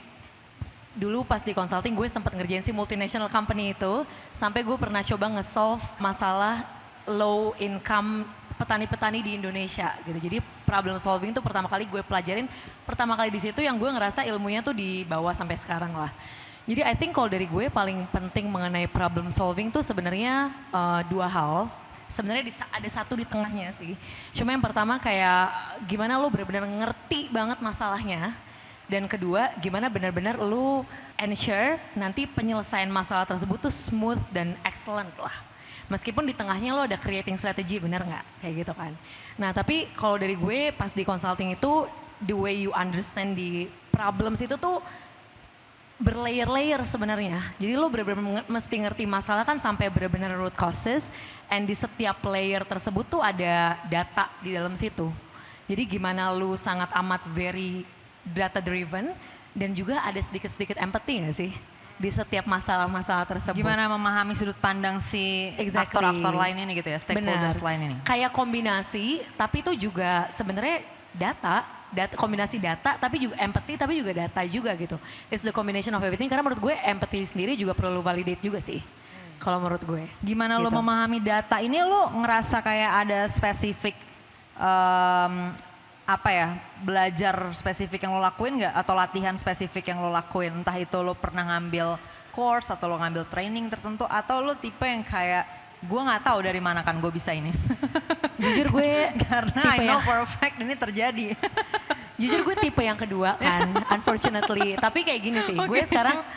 dulu pas di consulting gue sempat ngerjain si multinational company itu, sampai gue pernah coba nge-solve masalah low income petani-petani di Indonesia gitu. Jadi problem solving itu pertama kali gue pelajarin, pertama kali di situ yang gue ngerasa ilmunya tuh dibawa sampai sekarang lah. Jadi I think kalau dari gue paling penting mengenai problem solving tuh sebenarnya dua hal. Sebenarnya ada satu di tengahnya sih. Cuma yang pertama kayak gimana lo benar-benar ngerti banget masalahnya. Dan kedua gimana benar-benar lo ensure nanti penyelesaian masalah tersebut tuh smooth dan excellent lah. Meskipun di tengahnya lo ada creating strategy, bener nggak? Kayak gitu kan. Nah tapi kalau dari gue pas di consulting itu, the way you understand the problems itu tuh berlayer-layer sebenarnya. Jadi lo benar-benar mesti ngerti masalah kan sampai benar-benar root causes. And di setiap layer tersebut tuh ada data di dalam situ. Jadi gimana lo sangat amat very data driven. Dan juga ada sedikit-sedikit empathy nggak sih? Di setiap masalah-masalah tersebut. Gimana memahami sudut pandang si aktor-aktor lain ini gitu ya, stakeholders lain ini. Kayak kombinasi, tapi itu juga sebenarnya data, kombinasi data, tapi juga empathy, tapi juga data juga gitu. It's the combination of everything, karena menurut gue empathy sendiri juga perlu validate juga sih. Kalau menurut gue. Gimana gitu. lo memahami data ini, lo ngerasa kayak ada spesifik belajar spesifik yang lo lakuin nggak, atau latihan spesifik yang lo lakuin, entah itu lo pernah ngambil course atau lo ngambil training tertentu, atau lo tipe yang kayak gue nggak tahu dari mana kan gue bisa ini. Jujur gue karena I know for a fact ini terjadi. Jujur gue tipe yang kedua kan, unfortunately. Tapi kayak gini sih, gue sekarang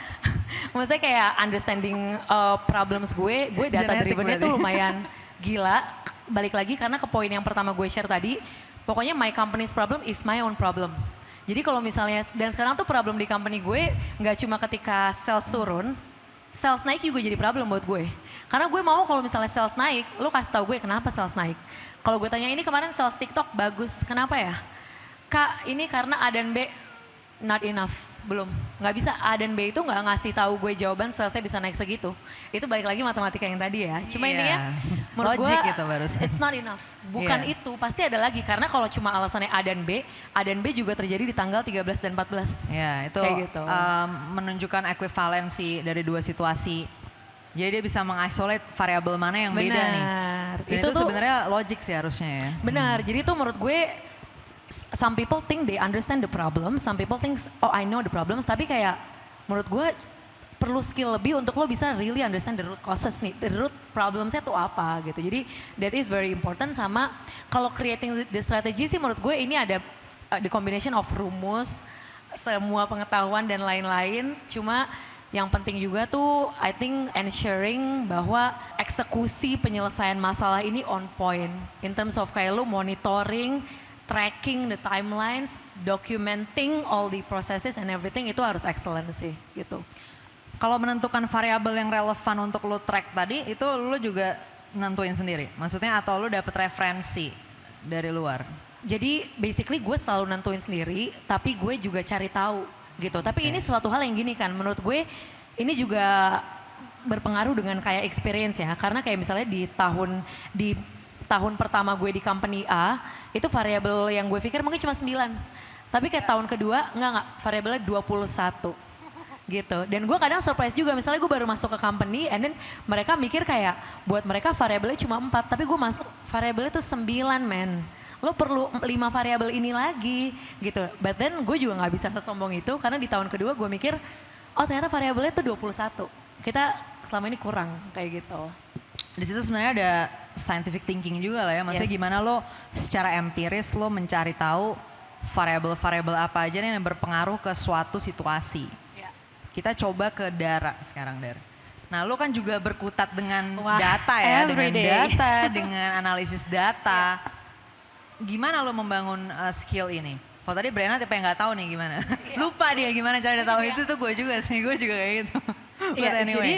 maksudnya kayak understanding problems gue data drivennya tuh lumayan gila. Balik lagi karena ke poin yang pertama gue share tadi, pokoknya my company's problem is my own problem. Jadi kalau misalnya, dan sekarang tuh problem di company gue nggak cuma ketika sales turun, sales naik juga jadi problem buat gue. Karena gue mau kalau misalnya sales naik, lo kasih tahu gue kenapa sales naik. Kalau gue tanya ini kemarin sales TikTok bagus, kenapa ya? Kak ini karena A dan B not enough. Belum, nggak bisa A dan B itu nggak ngasih tahu gue jawaban salesnya bisa naik segitu. Itu balik lagi matematika yang tadi ya. Cuma intinya menurut gue itu it's not enough. Bukan itu, pasti ada lagi. Karena kalau cuma alasannya A dan B juga terjadi di tanggal 13 dan 14. Ya itu gitu. Menunjukkan ekuivalensi dari dua situasi. Jadi dia bisa mengisolate variabel mana yang beda nih. Dan itu sebenarnya logik sih harusnya ya. Benar, jadi itu menurut gue some people think they understand the problem, some people think oh I know the problems, tapi kayak menurut gue perlu skill lebih untuk lo bisa really understand the root causes nih, the root problemsnya tuh apa gitu. Jadi that is very important. Sama kalau creating the strategy sih menurut gue ini ada the combination of rumus, semua pengetahuan dan lain-lain. Cuma yang penting juga tuh I think ensuring bahwa eksekusi penyelesaian masalah ini on point in terms of kayak lo monitoring, tracking the timelines, documenting all the processes and everything itu harus excellent sih gitu. Kalau menentukan variabel yang relevan untuk lo track tadi, itu lo juga nentuin sendiri? Maksudnya atau lo dapet referensi dari luar? Jadi basically gue selalu nentuin sendiri, tapi gue juga cari tahu gitu. Tapi ini suatu hal yang gini kan, menurut gue ini juga berpengaruh dengan kayak experience ya. Karena kayak misalnya di tahun pertama gue di company A, itu variabel yang gue pikir mungkin cuma 9. Tapi kayak tahun kedua, enggak, variabelnya 21 gitu. Dan gue kadang surprise juga, misalnya gue baru masuk ke company, and then mereka mikir kayak buat mereka variabelnya cuma 4, tapi gue masuk variabelnya tuh 9 men. Lo perlu 5 variabel ini lagi gitu. But then gue juga gak bisa sesombong itu, karena di tahun kedua gue mikir, oh ternyata variabelnya tuh 21. Kita selama ini kurang kayak gitu. Di situ sebenarnya ada scientific thinking juga lah ya. Maksudnya gimana lo secara empiris lo mencari tahu variabel-variabel apa aja yang berpengaruh ke suatu situasi. Kita coba ke Dara sekarang, Dar. Nah lo kan juga berkutat dengan data ya, dengan analisis data. Gimana lo membangun skill ini? Kalau tadi Brenna tipe yang gak tahu nih gimana. Lupa dia gimana cara dia tahu itu tuh gue juga sih, gue juga kayak gitu. Iya, jadi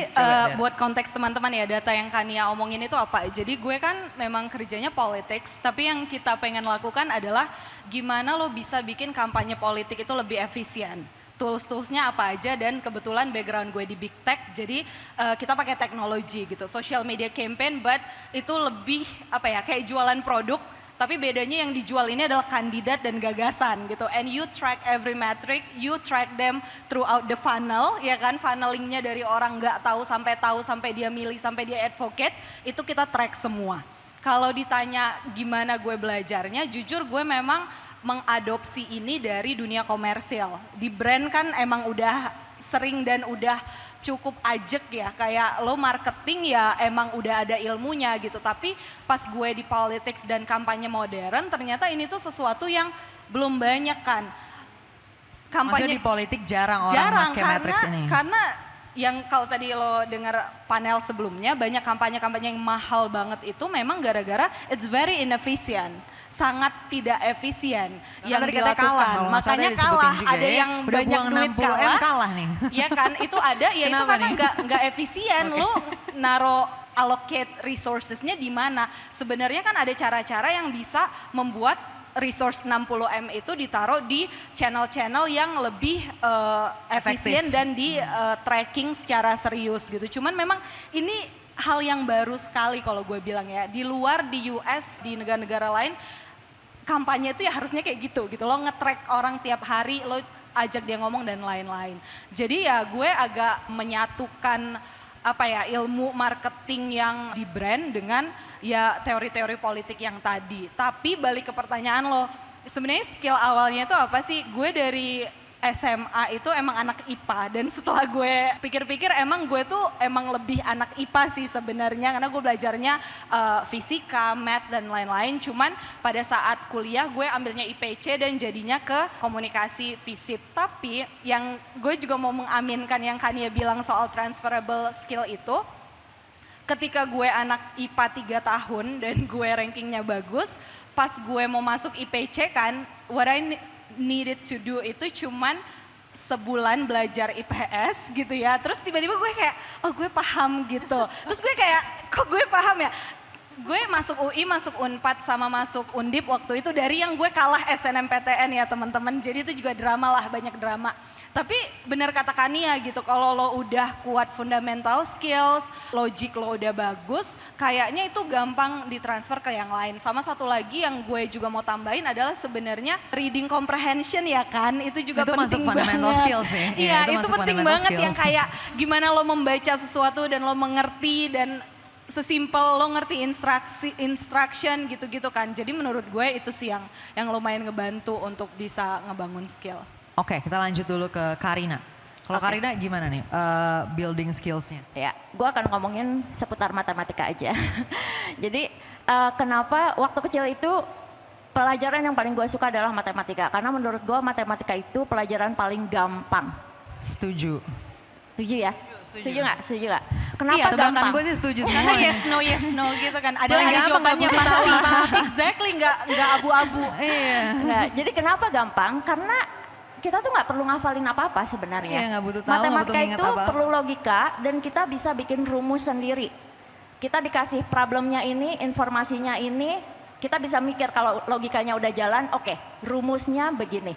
buat konteks teman-teman ya, data yang Kania omongin itu apa? Jadi gue kan memang kerjanya politics, tapi yang kita pengen lakukan adalah gimana lo bisa bikin kampanye politik itu lebih efisien. Tools-toolsnya apa aja, dan kebetulan background gue di big tech, jadi kita pakai teknologi gitu, social media campaign, but itu lebih apa ya, kayak jualan produk Tapi bedanya yang dijual ini adalah kandidat dan gagasan gitu. And you track every metric, you track them throughout the funnel, ya kan? Funnelingnya dari orang nggak tahu sampai dia milih, sampai dia advocate, itu kita track semua. Kalau ditanya gimana gue belajarnya, jujur gue memang mengadopsi ini dari dunia komersial. Di brand kan emang udah sering dan udah cukup ajek ya, kayak lo marketing ya emang udah ada ilmunya gitu. Tapi pas gue di politics dan kampanye modern, ternyata ini tuh sesuatu yang belum banyak kan. Maksudnya di politik jarang orang pakai matrix ini. Karena yang kalau tadi lo dengar panel sebelumnya, banyak kampanye-kampanye yang mahal banget itu memang gara-gara it's very inefficient. Sangat tidak efisien yang tadi katanya dilakukan. kalah, makanya disebutin kalah, juga ada ya. yang Udah banyak buang duit 60M kalah nih. Iya kan, itu ada, ya itu Kenapa karena nih? nggak efisien. Lo naro allocate resourcesnya di mana. Sebenarnya kan ada cara-cara yang bisa membuat resource 60M itu ditaruh di channel-channel yang lebih efisien dan di tracking secara serius gitu. Cuman memang ini hal yang baru sekali kalau gue bilang ya. Di luar, di US, di negara-negara lain, kampanye itu ya harusnya kayak gitu. Lo nge-track orang tiap hari, lo ajak dia ngomong dan lain-lain. Jadi ya gue agak menyatukan ilmu marketing yang di brand dengan ya teori-teori politik yang tadi. Tapi balik ke pertanyaan lo, sebenarnya skill awalnya itu apa sih? Gue dari SMA itu emang anak IPA dan setelah gue pikir-pikir emang gue tuh emang lebih anak IPA sih sebenarnya karena gue belajarnya fisika, math dan lain-lain. Cuman pada saat kuliah gue ambilnya IPC dan jadinya ke komunikasi FISIP. Tapi yang gue juga mau mengaminkan yang Kania bilang soal transferable skill itu, ketika gue anak IPA 3 tahun dan gue rankingnya bagus, pas gue mau masuk IPC kan, what I needed to do itu cuman sebulan belajar IPS gitu ya. Terus tiba-tiba gue kayak, oh gue paham gitu. Terus gue kayak, kok gue paham ya? Gue masuk UI, masuk Unpad sama masuk Undip waktu itu dari yang gue kalah SNMPTN ya teman-teman. Jadi itu juga drama lah, banyak drama. Tapi benar kata Kania gitu, kalau lo udah kuat fundamental skills, logik lo udah bagus, kayaknya itu gampang ditransfer ke yang lain. Sama satu lagi yang gue juga mau tambahin adalah sebenarnya reading comprehension ya kan, itu juga itu penting masuk fundamental banget. skills ya. Iya, itu masuk penting fundamental banget skills. yang kayak gimana lo membaca sesuatu dan lo mengerti dan sesimpel lo ngerti instruction gitu-gitu kan. Jadi menurut gue itu sih yang lumayan ngebantu untuk bisa ngebangun skill. Oke, kita lanjut dulu ke Karina. Kalau Karina gimana nih building skills-nya? Ya, gue akan ngomongin seputar matematika aja. Jadi kenapa waktu kecil itu pelajaran yang paling gue suka adalah matematika. Karena menurut gue matematika itu pelajaran paling gampang. Setuju. Setuju ya? Setuju nggak? Setuju nggak? Kenapa Iya, Tebakan gampang? gue sih setuju semua. Karena yes no gitu kan. Ada Paling gampang, jawabannya nggak butuh pasti. Exactly, nggak abu-abu. Iya. Nah, jadi kenapa gampang? Karena kita tuh nggak perlu ngafalin apa-apa sebenarnya. Iya, nggak butuh tahu, nggak butuh Matematika nginget itu apa-apa. perlu logika dan kita bisa bikin rumus sendiri. Kita dikasih problemnya ini, informasinya ini, kita bisa mikir kalau logikanya udah jalan, oke, rumusnya begini.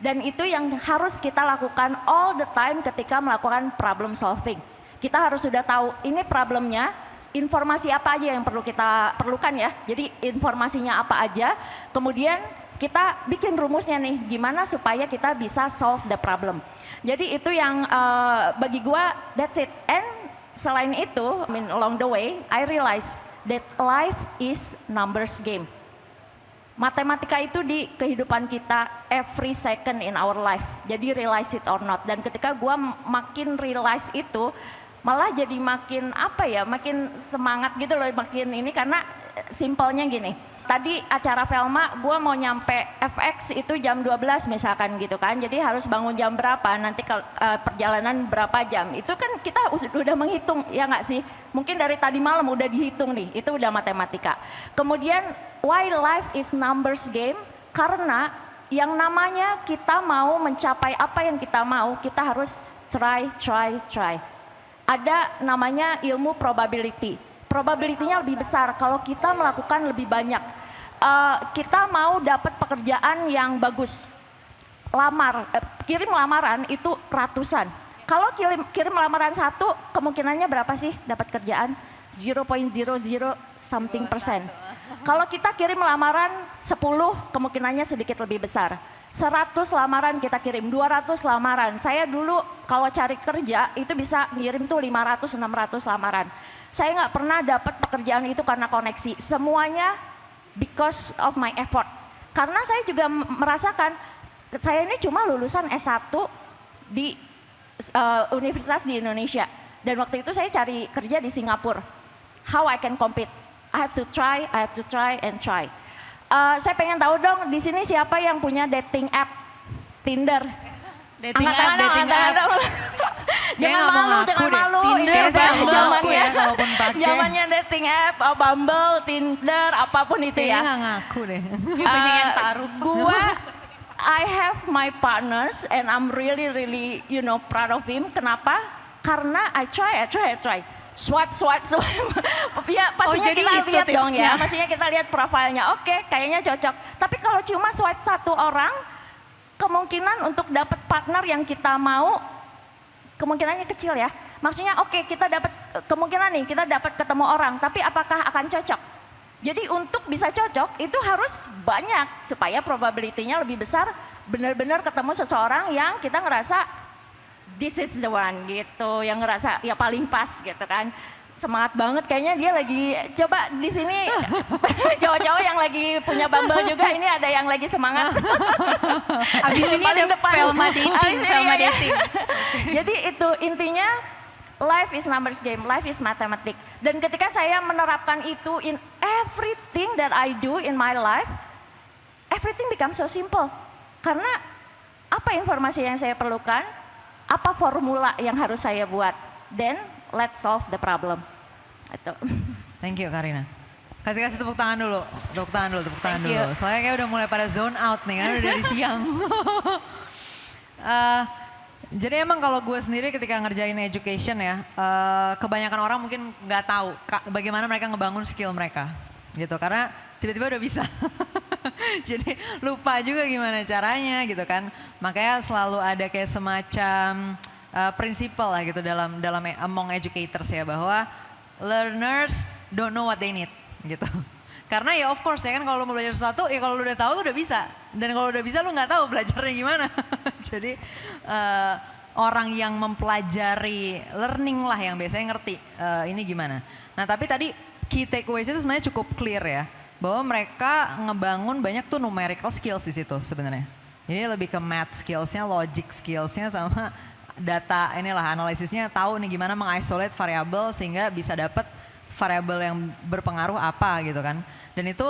Dan itu yang harus kita lakukan all the time ketika melakukan problem solving. Kita harus sudah tahu ini problemnya, informasi apa aja yang perlu kita perlukan ya. Jadi informasinya apa aja, kemudian kita bikin rumusnya nih, gimana supaya kita bisa solve the problem. Jadi itu yang bagi gua that's it. And selain itu, along the way, I realize that life is numbers game. Matematika itu di kehidupan kita every second in our life. Jadi realize it or not. Dan ketika gua makin realize itu, malah jadi makin makin semangat gitu loh, makin ini karena simpelnya gini. Tadi acara Velma, gue mau nyampe FX itu jam 12 misalkan gitu kan. Jadi harus bangun jam berapa, nanti perjalanan berapa jam. Itu kan kita udah menghitung, ya nggak sih? Mungkin dari tadi malam udah dihitung nih, itu udah matematika. Kemudian why life is numbers game? Karena yang namanya kita mau mencapai apa yang kita mau, kita harus try. Ada namanya ilmu probability. Probability-nya lebih besar kalau kita melakukan lebih banyak. Kita mau dapat pekerjaan yang bagus. Kirim lamaran itu ratusan. Kalau kirim lamaran satu, kemungkinannya berapa sih dapat kerjaan? 0.00 something persen. Kalau kita kirim lamaran 10, kemungkinannya sedikit lebih besar. 100 lamaran kita kirim, 200 lamaran. Saya dulu kalau cari kerja itu bisa ngirim tuh 500-600 lamaran. Saya nggak pernah dapat pekerjaan itu karena koneksi. Semuanya because of my efforts. Karena saya juga merasakan, saya ini cuma lulusan S1 di universitas di Indonesia. Dan waktu itu saya cari kerja di Singapura. How I can compete? I have to try and try. Saya pengen tahu dong, di sini siapa yang punya dating app? Tinder. Dating Angkat app, tangan dong, dating angkat app. tangan dong. Dia Jangan nggak mau malu, ngaku jangan deh. malu. Tinder Ini saya nggak mau ngaku ya, zamannya- kalaupun pakai. Zamannya dating app, Bumble, Tinder, apapun itu Kayaknya ya. nggak ngaku deh. Dia banyak yang taruh. Gua, I have my partners and I'm really proud of him. Kenapa? Karena I try. Swipe. Ya pastinya jadi kita itu lihat dong tipsnya. ya. Pastinya kita lihat profilnya. Oke, kayaknya cocok. Tapi kalau cuma swipe satu orang, kemungkinan untuk dapat partner yang kita mau, kemungkinannya kecil ya. Maksudnya oke, kita dapat kemungkinan nih, kita dapat ketemu orang. Tapi apakah akan cocok? Jadi untuk bisa cocok itu harus banyak supaya probability-nya lebih besar benar-benar ketemu seseorang yang kita ngerasa this is the one gitu, yang ngerasa ya paling pas gitu kan. Semangat banget kayaknya dia lagi coba di sini cowok-cowok yang lagi punya Bumble juga ini ada yang lagi semangat. Abis ini Paling ada depan. Velma Abis dating, ini, Velma iya, iya. dating. Jadi itu intinya life is numbers game, life is mathematics. Dan ketika saya menerapkan itu in everything that I do in my life, everything becomes so simple. Karena apa informasi yang saya perlukan, apa formula yang harus saya buat, then let's solve the problem. Itu. Thank you Karina. Kasih tepuk tangan dulu. Tepuk tangan Thank dulu. you. Soalnya kayak udah mulai pada zone out nih kan udah dari siang. Jadi emang kalau gue sendiri ketika ngerjain education ya, kebanyakan orang mungkin nggak tahu bagaimana mereka ngebangun skill mereka, gitu. Karena tiba-tiba udah bisa. Jadi lupa juga gimana caranya, gitu kan. Makanya selalu ada kayak semacam prinsipal lah gitu dalam among educators ya, bahwa learners don't know what they need, gitu. Karena ya of course ya kan kalau lu mau belajar sesuatu ya kalau lu udah tahu lu udah bisa. Dan kalau udah bisa lu nggak tahu belajarnya gimana. Jadi orang yang mempelajari learning lah yang biasanya ngerti ini gimana. Nah tapi tadi key takeaways itu sebenarnya cukup clear ya. Bahwa mereka ngebangun banyak tuh numerical skills di situ sebenarnya. Jadi lebih ke math skillsnya, logic skillsnya sama data inilah analisisnya tahu nih gimana mengisolate variabel sehingga bisa dapat variabel yang berpengaruh apa gitu kan. Dan itu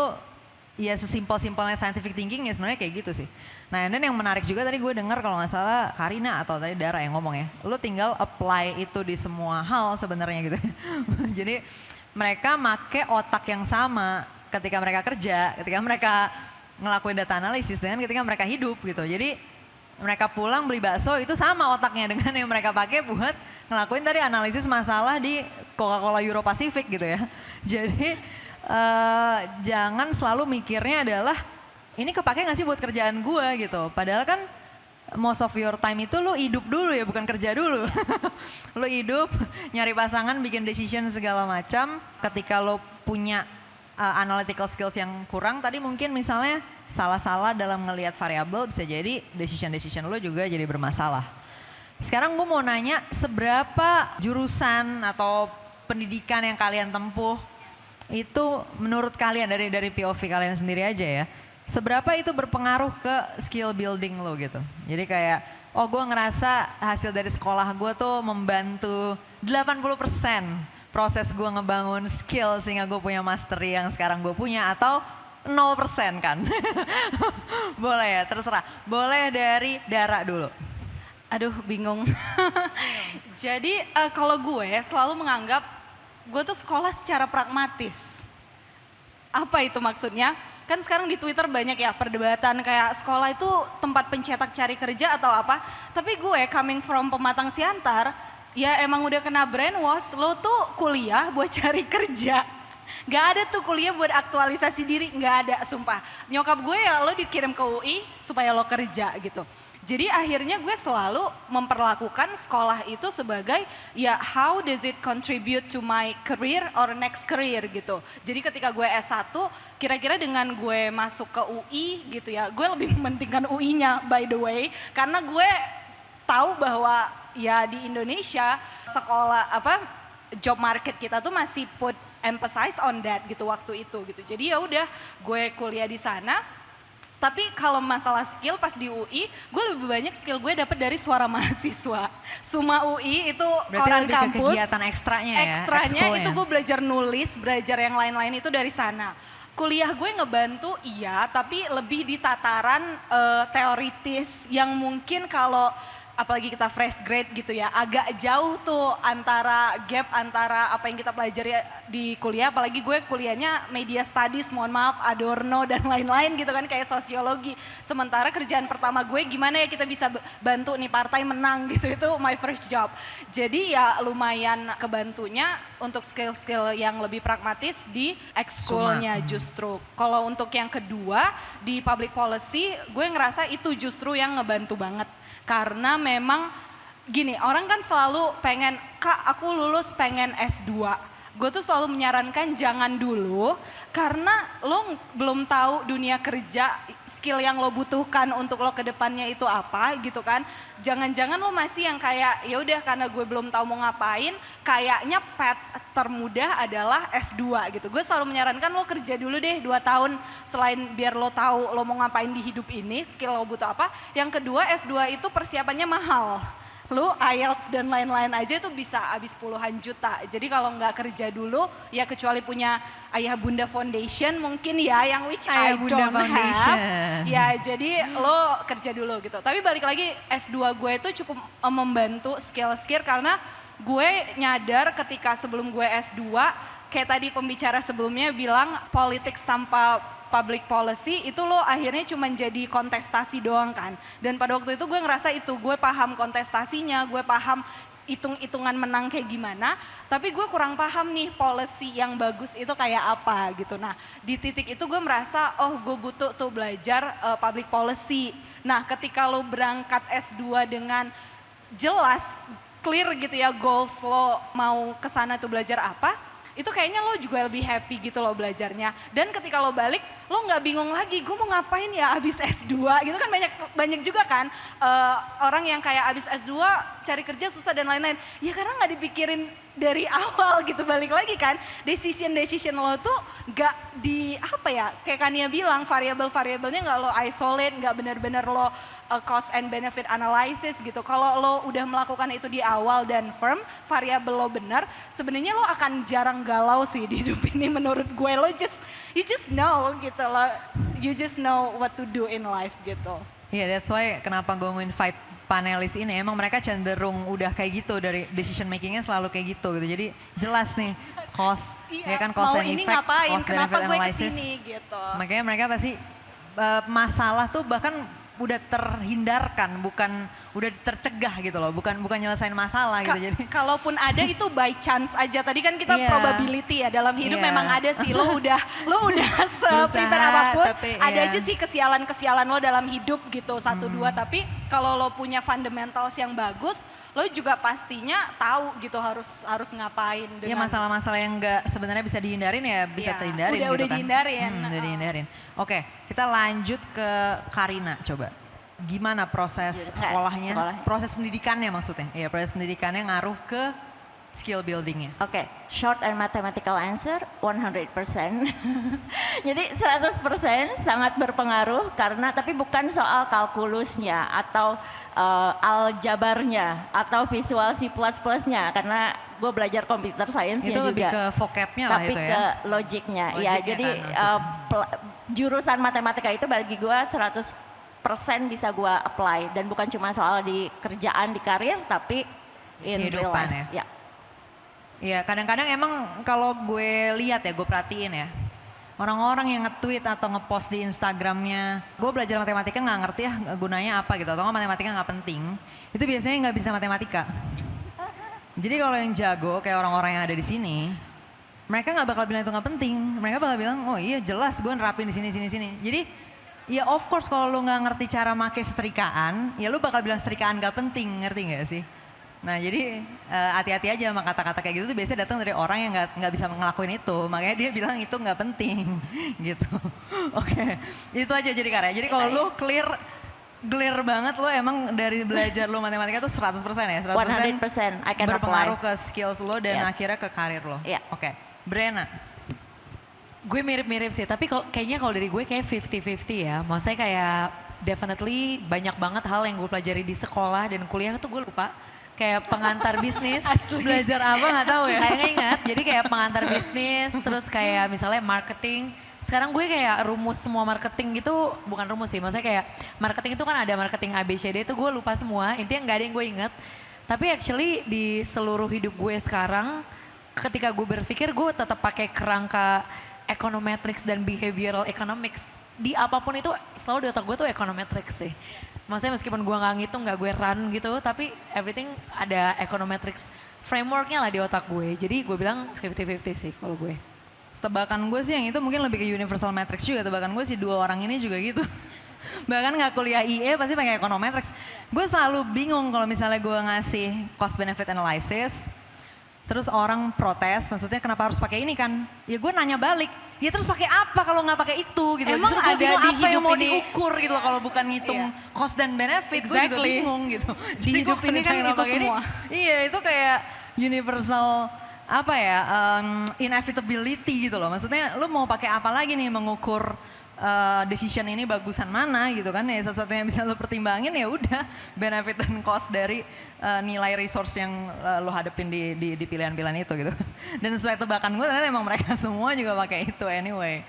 ya sesimpel-simpelnya scientific thinking ya sebenarnya kayak gitu sih. Nah dan yang menarik juga tadi gue dengar kalau nggak salah Karina atau tadi Dara yang ngomong ya. Lu tinggal apply itu di semua hal sebenarnya gitu. Jadi mereka make otak yang sama ketika mereka kerja, ketika mereka ngelakuin data analisis dengan ketika mereka hidup gitu. Jadi mereka pulang beli bakso itu sama otaknya dengan yang mereka pakai buat ngelakuin tadi analisis masalah di Coca-Cola Euro Pacific gitu ya. Jadi jangan selalu mikirnya adalah ini kepake gak sih buat kerjaan gue gitu. Padahal kan most of your time itu lo hidup dulu ya bukan kerja dulu. Lo hidup, nyari pasangan, bikin decision segala macam. Ketika lo punya analytical skills yang kurang tadi mungkin misalnya salah-salah dalam ngelihat variabel bisa jadi decision lo juga jadi bermasalah. Sekarang gue mau nanya seberapa jurusan atau pendidikan yang kalian tempuh itu menurut kalian dari POV kalian sendiri aja ya. Seberapa itu berpengaruh ke skill building lo gitu. Jadi kayak oh gue ngerasa hasil dari sekolah gue tuh membantu 80% proses gue ngebangun skill sehingga gue punya mastery yang sekarang gue punya atau 0% kan. Boleh ya terserah. Boleh dari Dara dulu. Aduh bingung. Jadi kalau gue selalu menganggap gue tuh sekolah secara pragmatis. Apa itu maksudnya? Kan sekarang di Twitter banyak ya perdebatan kayak sekolah itu tempat pencetak cari kerja atau apa. Tapi gue coming from Pematang Siantar, ya emang udah kena brainwash, lo tuh kuliah buat cari kerja. Gak ada tuh kuliah buat aktualisasi diri, gak ada sumpah. Nyokap gue ya lo dikirim ke UI supaya lo kerja gitu. Jadi akhirnya gue selalu memperlakukan sekolah itu sebagai ya how does it contribute to my career or next career gitu. Jadi ketika gue S1 kira-kira dengan gue masuk ke UI gitu ya, gue lebih mementingkan UI-nya by the way. Karena gue tahu bahwa ya di Indonesia sekolah job market kita tuh masih put emphasize on that gitu waktu itu gitu. Jadi ya udah gue kuliah di sana. Tapi kalau masalah skill pas di UI, gue lebih banyak skill gue dapet dari suara mahasiswa. Suma UI itu Berarti koran lebih ke kampus. kegiatan ekstranya ya? Ekstranya itu Ekskulnya. gue belajar nulis, belajar yang lain-lain itu dari sana. Kuliah gue ngebantu iya, tapi lebih di tataran teoritis yang mungkin kalau apalagi kita fresh grade gitu ya, agak jauh tuh gap antara apa yang kita pelajari di kuliah, apalagi gue kuliahnya media studies, mohon maaf, Adorno dan lain-lain gitu kan, kayak sosiologi. Sementara kerjaan pertama gue gimana ya kita bisa bantu nih partai menang gitu, itu my first job. Jadi ya lumayan kebantunya untuk skill-skill yang lebih pragmatis di ekskulnya justru. Kalau untuk yang kedua di public policy, gue ngerasa itu justru yang ngebantu banget. Karena memang gini, orang kan selalu pengen, Kak aku lulus pengen S2. Gue tuh selalu menyarankan jangan dulu karena lo belum tahu dunia kerja, skill yang lo butuhkan untuk lo ke depannya itu apa gitu kan. Jangan-jangan lo masih yang kayak ya udah karena gue belum tahu mau ngapain, kayaknya path termudah adalah S2 gitu. Gue selalu menyarankan lo kerja dulu deh 2 tahun selain biar lo tahu lo mau ngapain di hidup ini, skill lo butuh apa. Yang kedua S2 itu persiapannya mahal. Lu IELTS dan lain-lain aja itu bisa habis puluhan juta. Jadi kalau nggak kerja dulu, ya kecuali punya ayah bunda foundation mungkin ya, yang which Ayah I Bunda don't Foundation. have. Ya jadi lo kerja dulu gitu. Tapi balik lagi S2 gue itu cukup membantu skill-skill karena gue nyadar ketika sebelum gue S2, kayak tadi pembicara sebelumnya bilang politics tanpa public policy itu lo akhirnya cuma jadi kontestasi doang kan. Dan pada waktu itu gue ngerasa itu, gue paham kontestasinya, gue paham hitung-hitungan menang kayak gimana. Tapi gue kurang paham nih policy yang bagus itu kayak apa gitu. Nah di titik itu gue merasa oh gue butuh tuh belajar public policy. Nah ketika lo berangkat S2 dengan jelas, clear gitu ya goals lo mau kesana tuh belajar apa. Itu kayaknya lo juga lebih happy gitu lo belajarnya. Dan ketika lo balik, lo nggak bingung lagi, gue mau ngapain ya abis S2 gitu kan banyak juga kan orang yang kayak abis S2 cari kerja susah dan lain-lain. Ya karena nggak dipikirin dari awal gitu, balik lagi kan. Decision lo tuh nggak kayak Kania bilang variabelnya nggak lo isolate, nggak benar-benar lo cost and benefit analysis gitu. Kalau lo udah melakukan itu di awal dan firm, variabel lo benar, sebenarnya lo akan jarang galau sih di hidup ini menurut gue. You just know gitu lo, you just know what to do in life gitu. Iya, that's why kenapa gue invite panelis ini, emang mereka cenderung udah kayak gitu, dari decision makingnya selalu kayak gitu. Jadi jelas nih cost, ya kan cost mau and ini effect, ngapain, cost kenapa benefit gue analysis. kesini gitu. Makanya mereka pasti masalah tuh bahkan udah terhindarkan, bukan udah tercegah gitu loh, bukan nyelesain masalah gitu. Jadi kalaupun ada itu by chance aja. Tadi kan kita Iya. probability ya dalam hidup Iya. memang ada sih. Lo udah se-prepare apapun, tapi ada iya. aja sih kesialan lo dalam hidup gitu 1-2. Tapi kalau lo punya fundamentals yang bagus, lo juga pastinya tahu gitu harus ngapain. ya masalah-masalah yang nggak sebenarnya bisa dihindarin ya bisa Iya, terhindarin udah gitu kan. dihindarin. Udah dihindarin. Oke, kita lanjut ke Karina coba. Gimana proses sekolahnya, proses pendidikannya maksudnya? Iya, proses pendidikannya ngaruh ke skill buildingnya. Oke, short and mathematical answer 100%. Jadi 100% sangat berpengaruh karena tapi bukan soal kalkulusnya atau aljabarnya atau visual C++-nya karena gue belajar computer science-nya Itu juga. lebih ke vocabnya lah tapi itu ya. ke logiknya. Ya, Logiknya jadi kan jurusan matematika itu bagi gue 100% bisa gue apply dan bukan cuma soal di kerjaan, di karir tapi in real Kehidupan life. ya. Iya, kadang-kadang emang kalau gue lihat ya, gue perhatiin ya. Orang-orang yang nge-tweet atau nge-post di Instagramnya, gue belajar matematika nggak ngerti ya gunanya apa gitu, atau nggak matematika nggak penting, itu biasanya nggak bisa matematika. Jadi kalau yang jago kayak orang-orang yang ada di sini, mereka nggak bakal bilang itu nggak penting, mereka bakal bilang, oh iya jelas gue nerapin di sini. Jadi Ya of course kalau lu nggak ngerti cara make setrikaan, ya lu bakal bilang setrikaan gak penting, ngerti nggak sih? Nah jadi hati-hati aja sama kata-kata kayak gitu tuh biasanya datang dari orang yang nggak bisa ngelakuin itu, makanya dia bilang itu nggak penting, gitu. Oke, itu aja jadi Kara. Jadi kalau lu clear banget lo emang dari belajar lo matematika tuh 100% ya? 100% I can berpengaruh apply. ke skills lo dan Yes. akhirnya ke karir lo? Iya. Oke, Brena. Gue mirip-mirip sih, tapi kayaknya kalau dari gue kayak 50-50 ya. Maksudnya kayak definitely banyak banget hal yang gue pelajari di sekolah dan kuliah tuh gue lupa. Kayak pengantar bisnis. Belajar apa nggak tahu ya? Kayak nggak ingat, jadi kayak pengantar bisnis, terus kayak misalnya marketing. Sekarang gue kayak rumus semua marketing gitu, bukan rumus sih, maksudnya kayak marketing itu kan ada marketing ABCD itu gue lupa semua, intinya nggak ada yang gue inget. Tapi actually di seluruh hidup gue sekarang, ketika gue berpikir gue tetap pakai kerangka econometrics dan behavioral economics. Di apapun itu selalu di otak gue tuh econometrics sih. Maksudnya meskipun gue nggak ngitung, nggak gue run gitu, tapi everything ada econometrics frameworknya lah di otak gue. Jadi gue bilang 50-50 sih kalau gue. Tebakan gue sih yang itu mungkin lebih ke universal matrix juga. Tebakan gue sih dua orang ini juga gitu. Bahkan nggak kuliah IE pasti pakai econometrics. Gue selalu bingung kalau misalnya gue ngasih cost benefit analysis, terus orang protes, maksudnya kenapa harus pakai ini kan? Ya gue nanya balik, ya terus pakai apa kalau nggak pakai itu gitu. Emang Justru gue ada bingung di apa yang hidup mau ini- diukur gitu loh kalau bukan ngitung cost dan benefit. Gue juga Exactly. bingung gitu. Di Jadi hidup gue ini kan pengen itu pakai ini. semua. Iya itu kayak universal apa ya, inevitability gitu loh. Maksudnya lu mau pakai apa lagi nih mengukur decision ini bagusan mana gitu kan, ya satu-satunya yang bisa lo pertimbangin ya udah benefit dan cost dari nilai resource yang lo hadepin di pilihan-pilihan itu gitu. Dan sesuai tebakan gue ternyata emang mereka semua juga pakai itu anyway.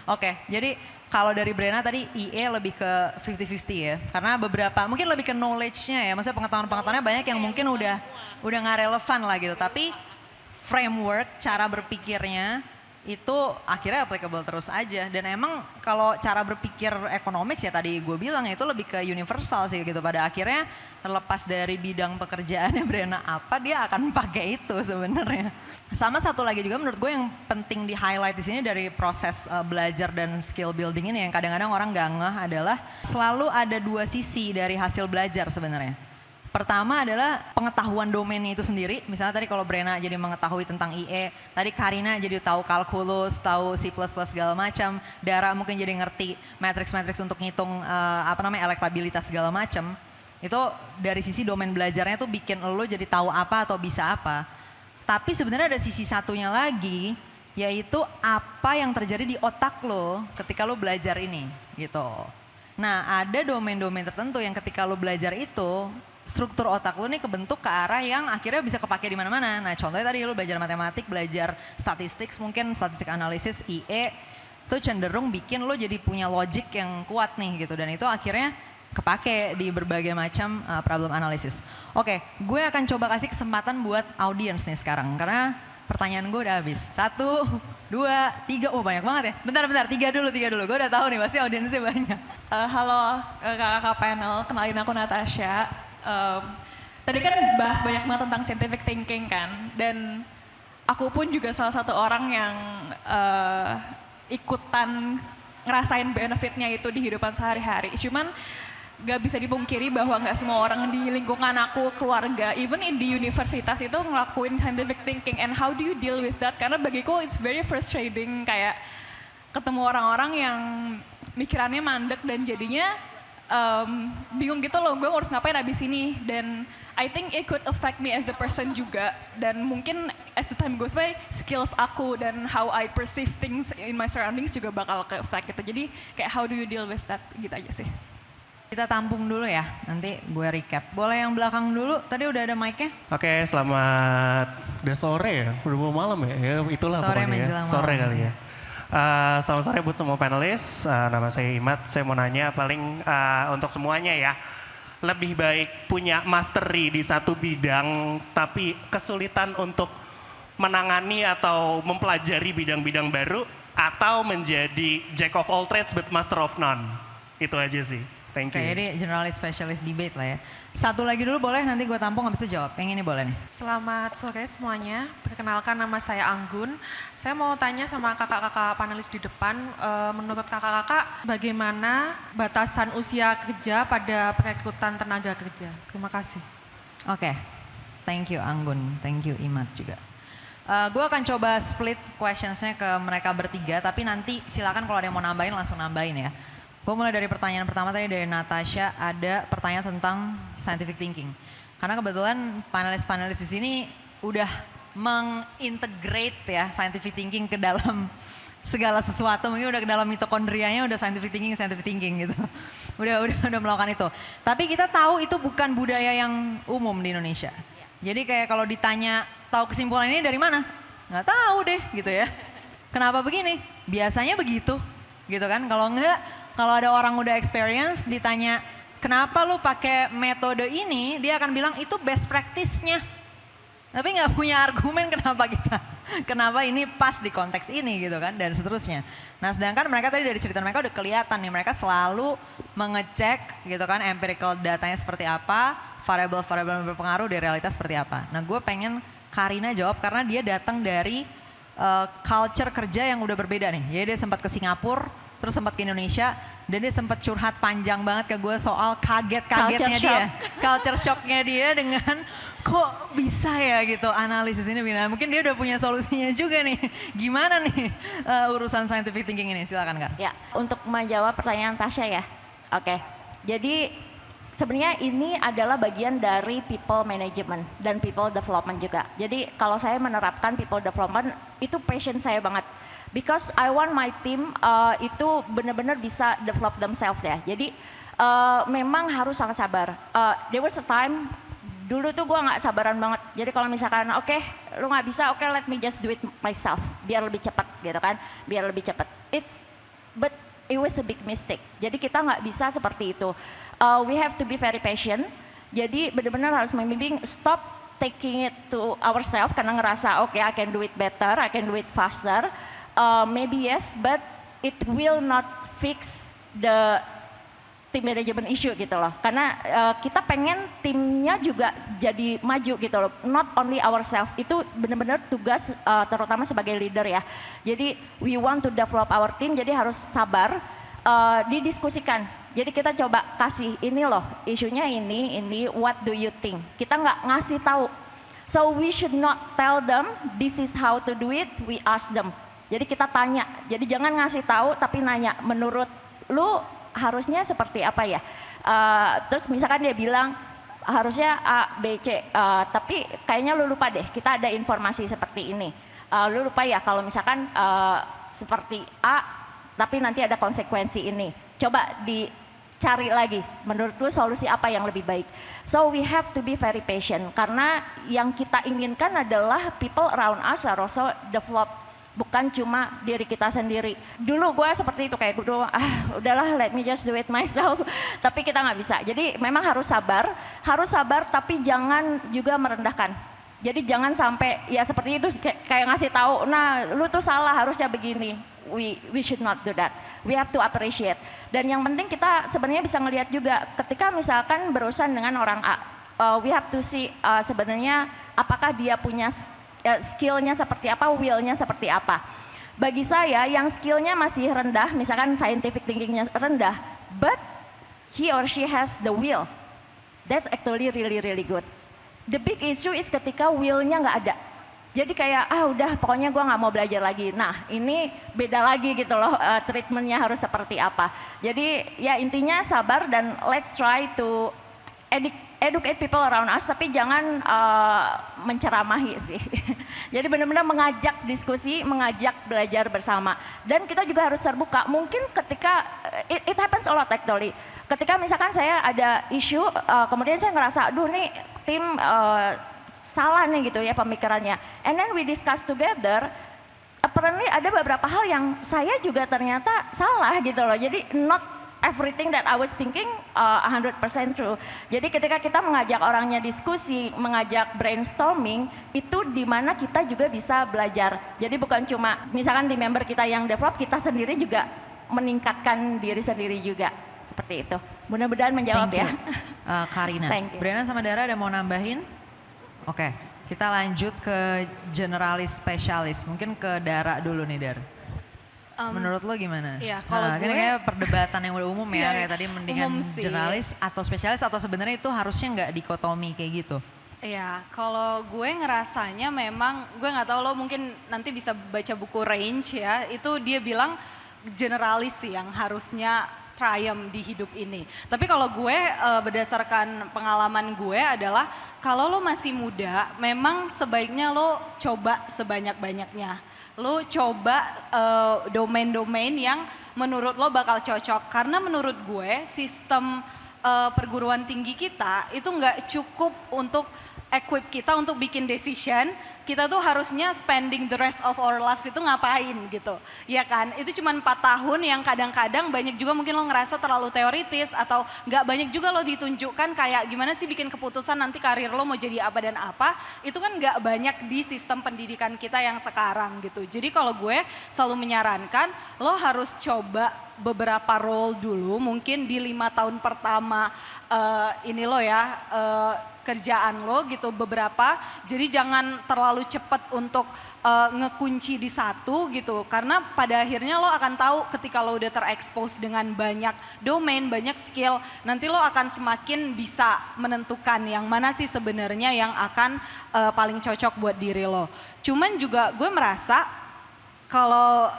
Oke, jadi kalau dari Brena tadi IE lebih ke 50-50 ya, karena beberapa mungkin lebih ke knowledge-nya ya, maksudnya pengetahuan-pengetahuannya banyak yang mungkin udah nggak relevan lah gitu, tapi framework cara berpikirnya itu akhirnya applicable terus aja. Dan emang kalau cara berpikir economics ya tadi gue bilang ya, itu lebih ke universal sih gitu. Pada akhirnya terlepas dari bidang pekerjaannya Brena apa, dia akan pakai itu sebenarnya. Sama satu lagi juga menurut gue yang penting di highlight di sini dari proses belajar dan skill building ini yang kadang-kadang orang nggak ngeh adalah selalu ada dua sisi dari hasil belajar sebenarnya. Pertama adalah pengetahuan domainnya itu sendiri. Misalnya tadi kalau Brena jadi mengetahui tentang IE, tadi Karina jadi tahu kalkulus, tahu C++ segala macam, Dara mungkin jadi ngerti matrix-matrix untuk ngitung elektabilitas segala macam. Itu dari sisi domain belajarnya tuh bikin lo jadi tahu apa atau bisa apa. Tapi sebenarnya ada sisi satunya lagi, yaitu apa yang terjadi di otak lo ketika lo belajar ini gitu. Nah ada domain-domain tertentu yang ketika lo belajar itu, struktur otak lu nih kebentuk ke arah yang akhirnya bisa kepake di mana-mana. Nah contohnya tadi lu belajar matematik, belajar statistik, mungkin statistik analisis, IE, itu cenderung bikin lu jadi punya logic yang kuat nih gitu. Dan itu akhirnya kepake di berbagai macam problem analisis. Oke, gue akan coba kasih kesempatan buat audience nih sekarang. Karena pertanyaan gue udah habis. 1, 2, 3, oh banyak banget ya. Bentar, 3 dulu. Gue udah tahu nih pasti audiensnya banyak. Halo kakak-kakak panel, kenalin aku Natasha. Tadi kan bahas banyak banget tentang scientific thinking kan, dan aku pun juga salah satu orang yang ikutan ngerasain benefitnya itu di kehidupan sehari-hari. Cuman gak bisa dipungkiri bahwa gak semua orang di lingkungan aku, keluarga, even di universitas itu ngelakuin scientific thinking. And how do you deal with that? Karena bagiku it's very frustrating kayak ketemu orang-orang yang mikirannya mandek dan jadinya bingung gitu loh, gue harus ngapain abis ini. Dan I think it could affect me as a person juga. Dan mungkin as the time goes by, skills aku dan how I perceive things in my surroundings juga bakal ke affect gitu. Jadi kayak how do you deal with that, gitu aja sih. Kita tampung dulu ya, nanti gue recap. Boleh yang belakang dulu, tadi udah ada mic-nya? Oke, selamat, udah sore ya, udah mau malam ya, itulah Sore pokoknya menjelang ya. Sore malam. kali ya. Selamat sore buat semua panelis, nama saya Imad, saya mau nanya paling untuk semuanya ya. Lebih baik punya mastery di satu bidang tapi kesulitan untuk menangani atau mempelajari bidang-bidang baru, atau menjadi jack of all trades but master of none. Itu aja sih. Thank Oke, you. jadi generalis specialist debate lah ya. Satu lagi dulu boleh, nanti gue tampung habis itu jawab. Yang ini boleh nih. Selamat sore semuanya, perkenalkan nama saya Anggun. Saya mau tanya sama kakak-kakak panelis di depan, menurut kakak-kakak bagaimana batasan usia kerja pada perekrutan tenaga kerja? Terima kasih. Oke, thank you Anggun, thank you Imat juga. Gue akan coba split questionsnya ke mereka bertiga, tapi nanti silakan kalau ada yang mau nambahin langsung nambahin ya. Gue mulai dari pertanyaan pertama tadi dari Natasha, ada pertanyaan tentang scientific thinking. Karena kebetulan panelis-panelis di sini udah mengintegrate ya scientific thinking ke dalam segala sesuatu. Mungkin udah ke dalam mitokondrianya udah scientific thinking gitu. Udah melakukan itu. Tapi kita tahu itu bukan budaya yang umum di Indonesia. Jadi kayak kalau ditanya tahu kesimpulan ini dari mana? Nggak tahu deh gitu ya. Kenapa begini? Biasanya begitu gitu kan. Kalau enggak, kalau ada orang udah experience ditanya kenapa lu pakai metode ini, dia akan bilang itu best practice-nya. Tapi nggak punya argumen kenapa ini pas di konteks ini gitu kan dan seterusnya. Nah sedangkan mereka tadi dari cerita mereka udah kelihatan nih mereka selalu mengecek gitu kan empirical datanya seperti apa, variabel-variabel yang berpengaruh di realitas seperti apa. Nah gue pengen Karina jawab karena dia datang dari culture kerja yang udah berbeda nih. Jadi dia sempat ke Singapura, terus sempat ke Indonesia, dan dia sempat curhat panjang banget ke gue soal kaget-kagetnya dia. Culture shocknya dia dengan kok bisa ya gitu analisis ini. Mungkin dia udah punya solusinya juga nih. Gimana nih urusan scientific thinking ini? Silakan Kak. Ya, untuk menjawab pertanyaan Tasya ya. Oke. Jadi sebenarnya ini adalah bagian dari people management dan people development juga. Jadi kalau saya menerapkan people development itu passion saya banget. Because I want my team itu benar-benar bisa develop themselves ya. Jadi memang harus sangat sabar. There was a time dulu tuh gue nggak sabaran banget. Jadi kalau misalkan oke, lu nggak bisa, oke, let me just do it myself biar lebih cepat gitu kan, biar lebih cepat. But it was a big mistake. Jadi kita nggak bisa seperti itu. We have to be very patient. Jadi benar-benar harus membimbing, stop taking it to ourselves karena ngerasa oke, I can do it better, I can do it faster. Maybe yes, but it will not fix the team management issue gitu loh. Karena kita pengen timnya juga jadi maju gitu loh. Not only ourselves, itu benar-benar tugas terutama sebagai leader ya. Jadi we want to develop our team, jadi harus sabar, didiskusikan. Jadi kita coba kasih ini loh, isunya ini, what do you think? Kita nggak ngasih tahu. So we should not tell them this is how to do it, we ask them. Jadi kita tanya, jadi jangan ngasih tahu tapi nanya, menurut lu harusnya seperti apa ya? Terus misalkan dia bilang harusnya A, B, C, tapi kayaknya lu lupa deh, kita ada informasi seperti ini. Lu lupa ya kalau misalkan seperti A, tapi nanti ada konsekuensi ini. Coba dicari lagi, menurut lu solusi apa yang lebih baik. So we have to be very patient, karena yang kita inginkan adalah people around us are also develop. Bukan cuma diri kita sendiri. Dulu gue seperti itu, kayak gue udahlah let me just do it myself. Tapi kita nggak bisa. Jadi memang harus sabar tapi jangan juga merendahkan. Jadi jangan sampai ya seperti itu kayak ngasih tahu, nah lu tuh salah harusnya begini. We should not do that. We have to appreciate. Dan yang penting kita sebenarnya bisa ngelihat juga ketika misalkan berurusan dengan orang A, we have to see sebenarnya apakah dia punya skillnya seperti apa, willnya seperti apa. Bagi saya yang skillnya masih rendah, misalkan scientific thinkingnya rendah, but he or she has the will, that's actually really good. The big issue is ketika willnya nggak ada. Jadi kayak udah pokoknya gue nggak mau belajar lagi. Nah ini beda lagi gitu loh, treatmentnya harus seperti apa. Jadi ya intinya sabar dan let's try to educate people around us, tapi jangan menceramahi sih. Jadi benar-benar mengajak diskusi, mengajak belajar bersama. Dan kita juga harus terbuka. Mungkin ketika, it happens a lot actually. Ketika misalkan saya ada isu, kemudian saya ngerasa, aduh nih tim salah nih gitu ya pemikirannya. And then we discuss together, apparently ada beberapa hal yang saya juga ternyata salah gitu loh. Jadi not everything that I was thinking 100% true. Jadi ketika kita mengajak orangnya diskusi, mengajak brainstorming, itu di mana kita juga bisa belajar. Jadi bukan cuma misalkan di member kita yang develop, kita sendiri juga meningkatkan diri sendiri juga. seperti itu. Mudah-mudahan menjawab Thank ya. you. Karina. Thank you. Brena sama Dara ada mau nambahin? Oke, kita lanjut ke generalis spesialis. Mungkin ke Dara dulu nih, Dar. Menurut lo gimana? Iya, kalau ini gue- kayak perdebatan yang udah umum ya, Iya, kayak tadi mendingan umum sih. generalis atau spesialis atau sebenarnya itu harusnya nggak dikotomi kayak gitu. Iya, kalau gue ngerasanya memang, gue nggak tahu lo mungkin nanti bisa baca buku Range ya, itu dia bilang generalis sih yang harusnya triumph di hidup ini. Tapi kalau gue berdasarkan pengalaman gue adalah kalau lo masih muda, memang sebaiknya lo coba sebanyak-banyaknya. Lo coba domain-domain yang menurut lo bakal cocok. Karena menurut gue sistem perguruan tinggi kita itu nggak cukup untuk equip kita untuk bikin decision, kita tuh harusnya spending the rest of our life itu ngapain gitu. Ya kan, itu cuma 4 tahun yang kadang-kadang banyak juga mungkin lo ngerasa terlalu teoritis atau nggak banyak juga lo ditunjukkan kayak gimana sih bikin keputusan nanti karir lo mau jadi apa dan apa. Itu kan nggak banyak di sistem pendidikan kita yang sekarang gitu. Jadi kalau gue selalu menyarankan lo harus coba beberapa role dulu mungkin di 5 tahun pertama ini lo ya kerjaan lo gitu beberapa, jadi jangan terlalu cepat untuk ngekunci di satu gitu, karena pada akhirnya lo akan tahu ketika lo udah terekspos dengan banyak domain, banyak skill, nanti lo akan semakin bisa menentukan yang mana sih sebenarnya yang akan paling cocok buat diri lo. Cuman juga gue merasa kalau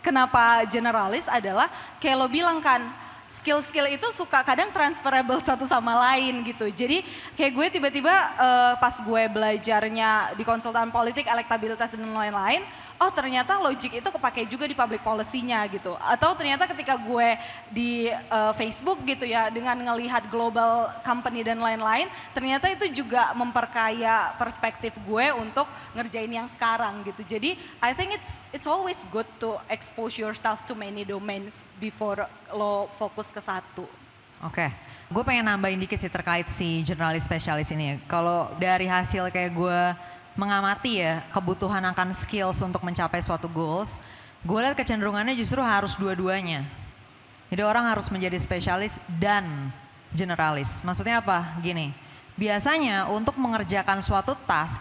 kenapa generalis adalah kayak lo bilang kan, skill-skill itu suka kadang transferable satu sama lain gitu. Jadi kayak gue tiba-tiba pas gue belajarnya di konsultan politik, elektabilitas dan lain-lain, oh ternyata logic itu kepake juga di public policy-nya gitu. Atau ternyata ketika gue di Facebook gitu ya, dengan ngelihat global company dan lain-lain, ternyata itu juga memperkaya perspektif gue untuk ngerjain yang sekarang gitu. Jadi I think it's always good to expose yourself to many domains before lo fokus ke satu. Oke, gue pengen nambahin dikit sih terkait si generalis spesialis ini. Kalau dari hasil kayak gue mengamati ya kebutuhan akan skills untuk mencapai suatu goals, gue lihat kecenderungannya justru harus dua-duanya. Jadi orang harus menjadi spesialis dan generalis. Maksudnya apa? Gini, biasanya untuk mengerjakan suatu task,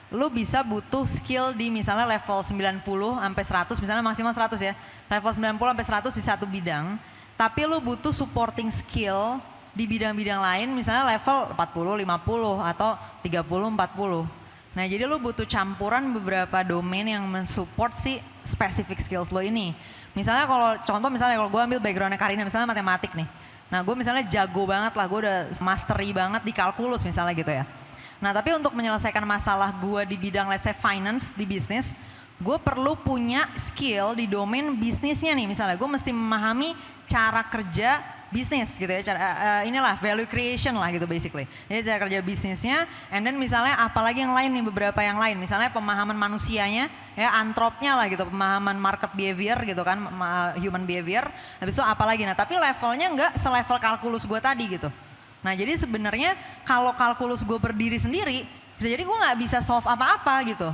lu bisa butuh skill di misalnya level 90 sampai 100, misalnya maksimal 100 ya. Level 90 sampai 100 di satu bidang, tapi lu butuh supporting skill di bidang-bidang lain misalnya level 40, 50 atau 30, 40. Nah jadi lu butuh campuran beberapa domain yang mensupport si specific skills lo ini. Misalnya kalau contoh misalnya kalau gue ambil backgroundnya Karina misalnya matematik nih. Nah gue misalnya jago banget lah, gue udah mastery banget di kalkulus misalnya gitu ya. Nah tapi untuk menyelesaikan masalah gue di bidang let's say finance, di bisnis, gue perlu punya skill di domain bisnisnya nih. Misalnya gue mesti memahami cara kerja bisnis gitu ya, inilah value creation lah gitu basically. Jadi cara kerja bisnisnya, and then misalnya apalagi yang lain nih, beberapa yang lain. Misalnya pemahaman manusianya, ya antropnya lah gitu, pemahaman market behavior gitu kan, human behavior. Habis itu apalagi, nah tapi levelnya nggak selevel kalkulus gue tadi gitu. Nah jadi sebenarnya kalau kalkulus gue berdiri sendiri, bisa jadi gue nggak bisa solve apa-apa gitu.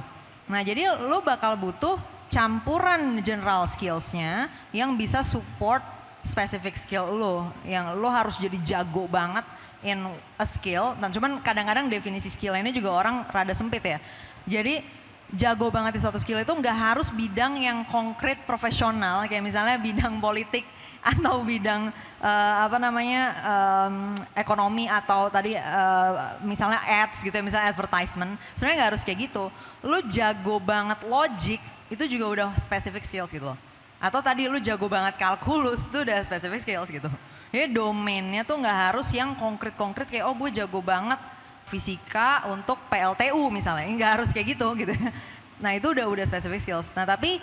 Nah jadi lo bakal butuh campuran general skillsnya yang bisa support specific skill lo, yang lo harus jadi jago banget in a skill. Dan cuman kadang-kadang definisi skill ini juga orang rada sempit ya. Jadi jago banget di suatu skill itu nggak harus bidang yang konkret profesional, kayak misalnya bidang politik atau bidang ekonomi atau tadi misalnya ads gitu ya, misalnya advertisement. Sebenarnya nggak harus kayak gitu. Lo jago banget logic itu juga udah specific skills gitu loh. Atau tadi lu jago banget kalkulus, itu udah specific skills gitu. Jadi domainnya tuh nggak harus yang konkret-konkret kayak oh gue jago banget fisika untuk PLTU misalnya, nggak harus kayak gitu gitu. Nah itu udah specific skills. Nah tapi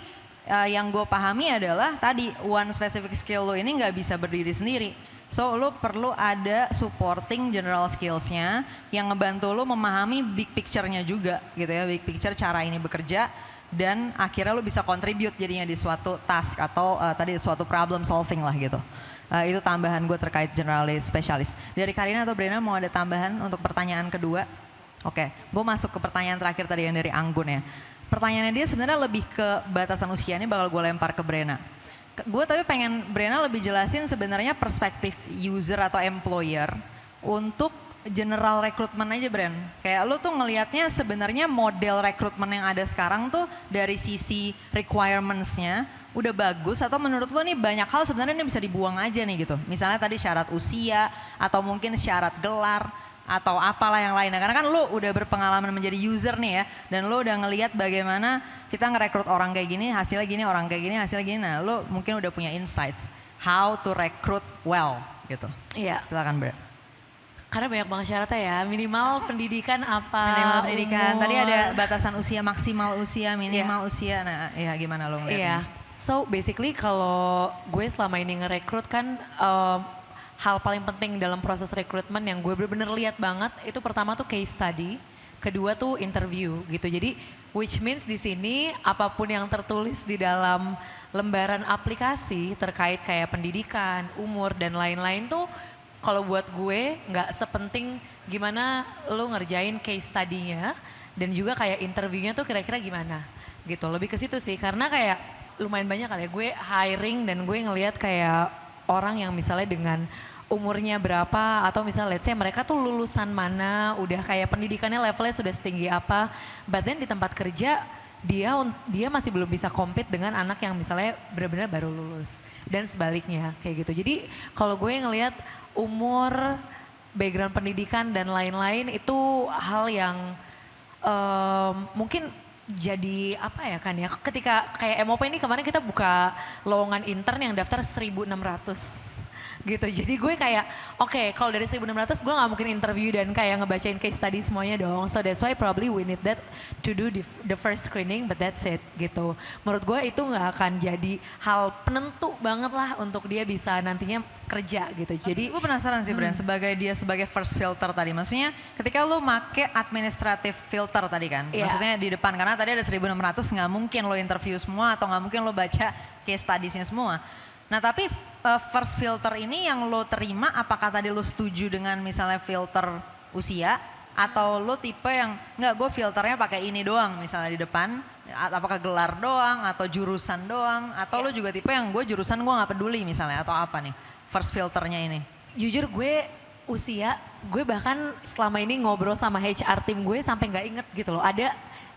yang gue pahami adalah tadi one specific skill lo ini nggak bisa berdiri sendiri. So lo perlu ada supporting general skillsnya yang ngebantu lo memahami big picture-nya juga gitu ya, big picture cara ini bekerja. Dan akhirnya lo bisa contribute jadinya di suatu task atau tadi suatu problem solving lah gitu. Itu tambahan gue terkait generalis spesialis. Dari Karina atau Brena mau ada tambahan untuk pertanyaan kedua? Oke, gue masuk ke pertanyaan terakhir tadi yang dari Anggun ya. Pertanyaannya dia sebenarnya lebih ke batasan usia, ini bakal gue lempar ke Brena. gue tapi pengen Brena lebih jelasin sebenarnya perspektif user atau employer untuk general recruitment aja Bren. Kayak lu tuh ngelihatnya sebenarnya model rekrutmen yang ada sekarang tuh dari sisi requirements-nya udah bagus atau menurut lu nih banyak hal sebenarnya ini bisa dibuang aja nih gitu. Misalnya tadi syarat usia atau mungkin syarat gelar atau apalah yang lainnya. Karena kan lu udah berpengalaman menjadi user nih ya dan lu udah ngelihat bagaimana kita ngerekrut orang kayak gini, hasilnya gini, orang kayak gini, hasilnya gini. Nah, lu mungkin udah punya insights how to recruit well gitu. Iya. Silakan Bre. Karena banyak banget syaratnya ya, minimal pendidikan apa, Minimal pendidikan, umur. tadi ada batasan usia, maksimal usia, minimal usia. Nah, ya gimana lo ngeliatnya? Iya, so basically kalau gue selama ini ngerekrut kan hal paling penting dalam proses rekrutmen yang gue bener-bener lihat banget itu pertama tuh case study, kedua tuh interview gitu. Jadi which means di sini apapun yang tertulis di dalam lembaran aplikasi terkait kayak pendidikan, umur dan lain-lain tuh kalau buat gue nggak sepenting gimana lo ngerjain case study-nya dan juga kayak interviewnya tuh kira-kira gimana gitu. Lebih ke situ sih karena kayak lumayan banyak kali ya gue hiring dan gue ngelihat kayak orang yang misalnya dengan umurnya berapa atau misalnya let's say mereka tuh lulusan mana, udah kayak pendidikannya levelnya sudah setinggi apa, but then di tempat kerja dia masih belum bisa compete dengan anak yang misalnya benar-benar baru lulus dan sebaliknya kayak gitu. Jadi kalau gue ngelihat umur, background pendidikan dan lain-lain itu hal yang mungkin jadi apa ya kan ya, ketika kayak MOP ini kemarin kita buka lowongan intern yang daftar 1.600 gitu. Jadi gue kayak oke, kalau dari 1.600 gue gak mungkin interview dan kayak ngebacain case study semuanya dong. So that's why probably we need that to do the first screening, but that's it gitu. Menurut gue itu gak akan jadi hal penentu banget lah untuk dia bisa nantinya kerja gitu. Jadi gue penasaran sih Bren, sebagai first filter tadi. Maksudnya ketika lu make administrative filter tadi kan. Iya. Maksudnya di depan karena tadi ada 1.600 nggak mungkin lo interview semua atau nggak mungkin lo baca case studies-nya semua. Nah tapi first filter ini yang lo terima apakah tadi lo setuju dengan misalnya filter usia atau lo tipe yang nggak gue filternya pakai ini doang misalnya di depan apakah gelar doang atau jurusan doang atau lo juga tipe yang gue jurusan gue nggak peduli misalnya atau apa nih first filternya ini? jujur gue usia, gue bahkan selama ini ngobrol sama HR tim gue sampai nggak inget gitu loh. Ada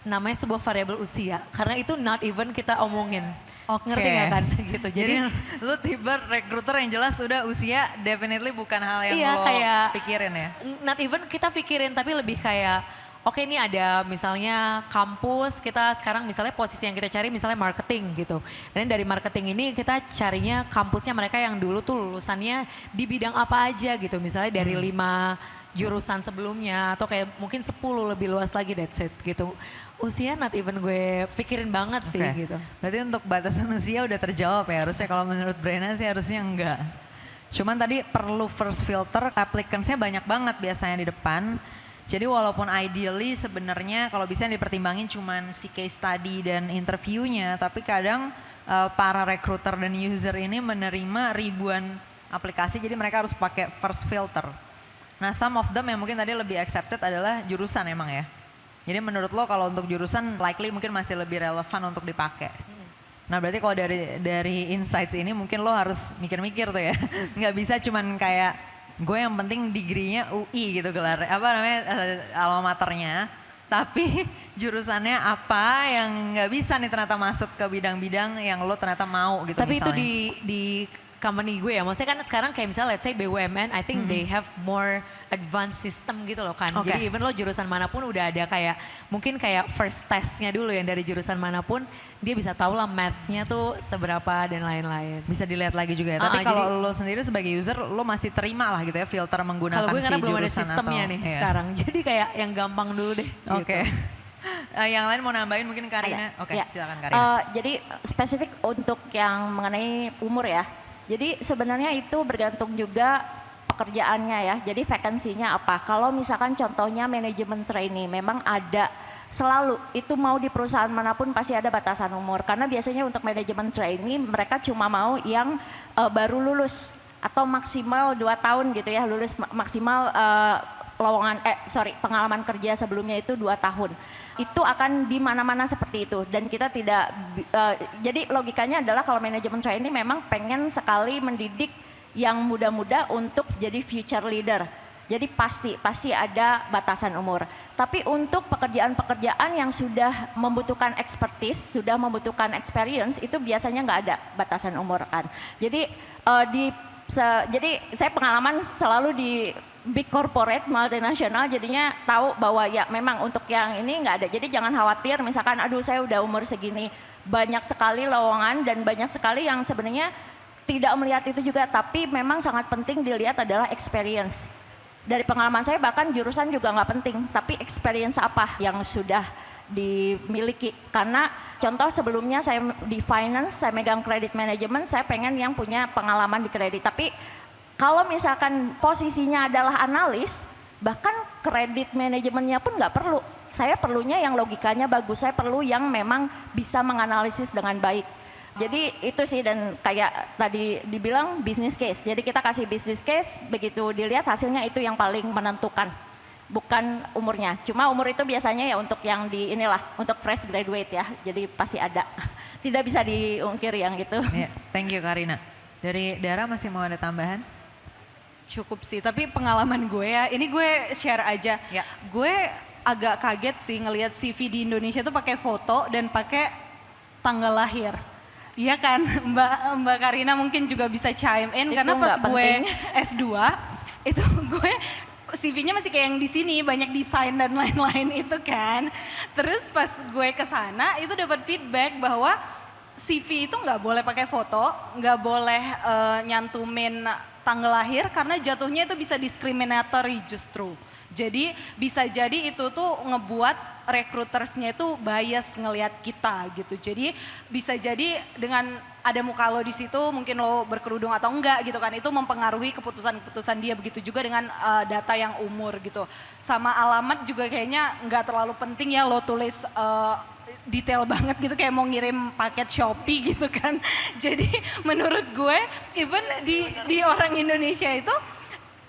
namanya sebuah variabel usia karena itu not even kita omongin. Oke. Ngerti gak kan gitu. Jadi lu tiba rekruter yang jelas udah usia definitely bukan hal yang iya, lo kayak, pikirin ya? Not even kita pikirin tapi lebih kayak oke ini ada misalnya kampus kita sekarang misalnya posisi yang kita cari misalnya marketing gitu. Dan dari marketing ini kita carinya kampusnya mereka yang dulu tuh lulusannya di bidang apa aja gitu. Misalnya dari 5 jurusan sebelumnya atau kayak mungkin 10 lebih luas lagi that's it gitu. Usia not even gue pikirin banget sih gitu. Berarti untuk batasan usia udah terjawab ya harusnya kalau menurut Brena sih harusnya enggak. Cuman tadi perlu first filter, applicants-nya banyak banget biasanya di depan. Jadi walaupun ideally sebenarnya kalau bisa dipertimbangin cuman si case study dan interviewnya, tapi kadang para recruiter dan user ini menerima ribuan aplikasi jadi mereka harus pakai first filter. Nah some of them yang mungkin tadi lebih accepted adalah jurusan emang ya. Jadi menurut lo kalau untuk jurusan likely mungkin masih lebih relevan untuk dipakai. Nah berarti kalau dari insights ini mungkin lo harus mikir-mikir tuh ya. Nggak bisa cuman kayak gue yang penting degree-nya UI gitu gelar apa namanya alma maternya. Tapi jurusannya apa yang nggak bisa nih ternyata masuk ke bidang-bidang yang lo ternyata mau gitu tapi misalnya. itu di company gue ya, maksudnya kan sekarang kayak misalnya let's say BUMN, I think they have more advanced system gitu loh kan. Okay. Jadi even lo jurusan manapun udah ada kayak mungkin kayak first testnya dulu yang dari jurusan manapun dia bisa tahu lah math-nya tuh seberapa dan lain-lain. Bisa dilihat lagi juga ya. Tapi kalau lo sendiri sebagai user lo masih terima lah gitu ya filter menggunakan kalau gue si karena belum ada jurusan sistemnya atau, nih iya. sekarang. Jadi kayak yang gampang dulu deh. Oke. Gitu. Yang lain mau nambahin mungkin Karina. Oke, Ya. silakan Karina. Jadi spesifik untuk yang mengenai umur ya. Jadi sebenarnya itu bergantung juga pekerjaannya ya. Jadi vakansinya apa. Kalau misalkan contohnya manajemen trainee memang ada selalu itu mau di perusahaan manapun pasti ada batasan umur. Karena biasanya untuk manajemen trainee mereka cuma mau yang baru lulus atau maksimal 2 tahun gitu ya. Lulus maksimal pengalaman kerja sebelumnya itu 2 tahun. Itu akan di mana-mana seperti itu dan kita tidak jadi logikanya adalah kalau manajemen training memang pengen sekali mendidik yang muda-muda untuk jadi future leader. Jadi pasti ada batasan umur. Tapi untuk pekerjaan-pekerjaan yang sudah membutuhkan expertise, sudah membutuhkan experience, itu biasanya nggak ada batasan umur kan. Jadi jadi saya pengalaman selalu di big corporate multinasional, jadinya tahu bahwa ya memang untuk yang ini nggak ada. Jadi jangan khawatir, misalkan aduh saya udah umur segini, banyak sekali lowongan dan banyak sekali yang sebenarnya tidak melihat itu juga, tapi memang sangat penting dilihat adalah experience. Dari pengalaman saya bahkan jurusan juga nggak penting, tapi experience apa yang sudah dimiliki. Karena contoh sebelumnya saya di finance, saya megang credit management, saya pengen yang punya pengalaman di kredit. Tapi kalau misalkan posisinya adalah analis, bahkan kredit manajemennya pun nggak perlu. Saya perlunya yang logikanya bagus, saya perlu yang memang bisa menganalisis dengan baik. Jadi itu sih, dan kayak tadi dibilang business case. Jadi kita kasih business case, begitu dilihat hasilnya itu yang paling menentukan. Bukan umurnya. Cuma umur itu biasanya ya untuk yang di untuk fresh graduate ya. Jadi pasti ada. Tidak bisa diungkir yang itu. Yeah, thank you Karina. Dari Dara masih mau ada tambahan? Cukup sih, tapi pengalaman gue ya, ini gue share aja. Ya. Gue agak kaget sih ngelihat CV di Indonesia tuh pakai foto dan pakai tanggal lahir. Iya kan, Mbak Karina mungkin juga bisa chime in, Itu karena pas nggak gue penting. S2 itu gue CV-nya masih kayak yang di sini, banyak desain dan lain-lain itu kan. Terus pas gue ke sana itu dapat feedback bahwa CV itu nggak boleh pakai foto, nggak boleh nyantumin tanggal lahir karena jatuhnya itu bisa discriminatory justru. Jadi bisa jadi itu tuh ngebuat recruitersnya itu bias ngelihat kita gitu. Jadi bisa jadi dengan ada muka lo di situ, mungkin lo berkerudung atau enggak gitu kan, itu mempengaruhi keputusan-keputusan dia. Begitu juga dengan data yang umur gitu. Sama alamat juga kayaknya nggak terlalu penting ya lo tulis detail banget gitu kayak mau ngirim paket Shopee gitu kan. Jadi menurut gue even di orang Indonesia itu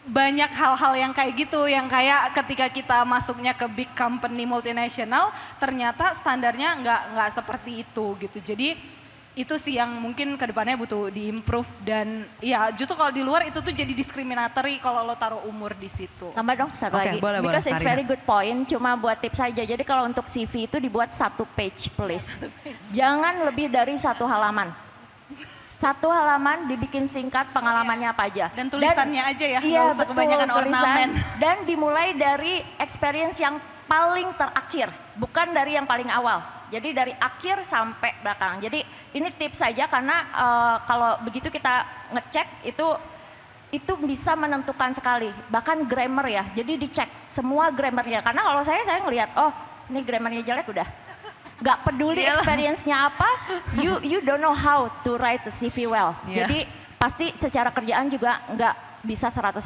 banyak hal-hal yang kayak gitu, yang kayak ketika kita masuknya ke big company multinasional ternyata standarnya nggak seperti itu gitu. Jadi itu sih yang mungkin kedepannya butuh diimprove, dan ya justru kalau di luar itu tuh jadi diskriminatori kalau lo taruh umur di situ. Tambah dong satu Oke, lagi. boleh, Because it's Karina. very good point, cuma buat tips saja. Jadi kalau untuk CV itu dibuat 1 page please. Jangan lebih dari 1 halaman. 1 halaman dibikin singkat pengalamannya apa aja. Dan tulisannya aja ya, iya, nggak usah kebanyakan tulisan. ornamen. Dan dimulai dari experience yang paling terakhir, bukan dari yang paling awal. Jadi dari akhir sampai belakang. Jadi ini tips saja karena kalau begitu kita ngecek itu bisa menentukan sekali. Bahkan grammar ya, jadi dicek semua grammarnya. Karena kalau saya ngelihat, oh ini grammarnya jelek udah. Gak peduli experience-nya apa, you don't know how to write a CV well. Yeah. Jadi pasti secara kerjaan juga nggak bisa 100%.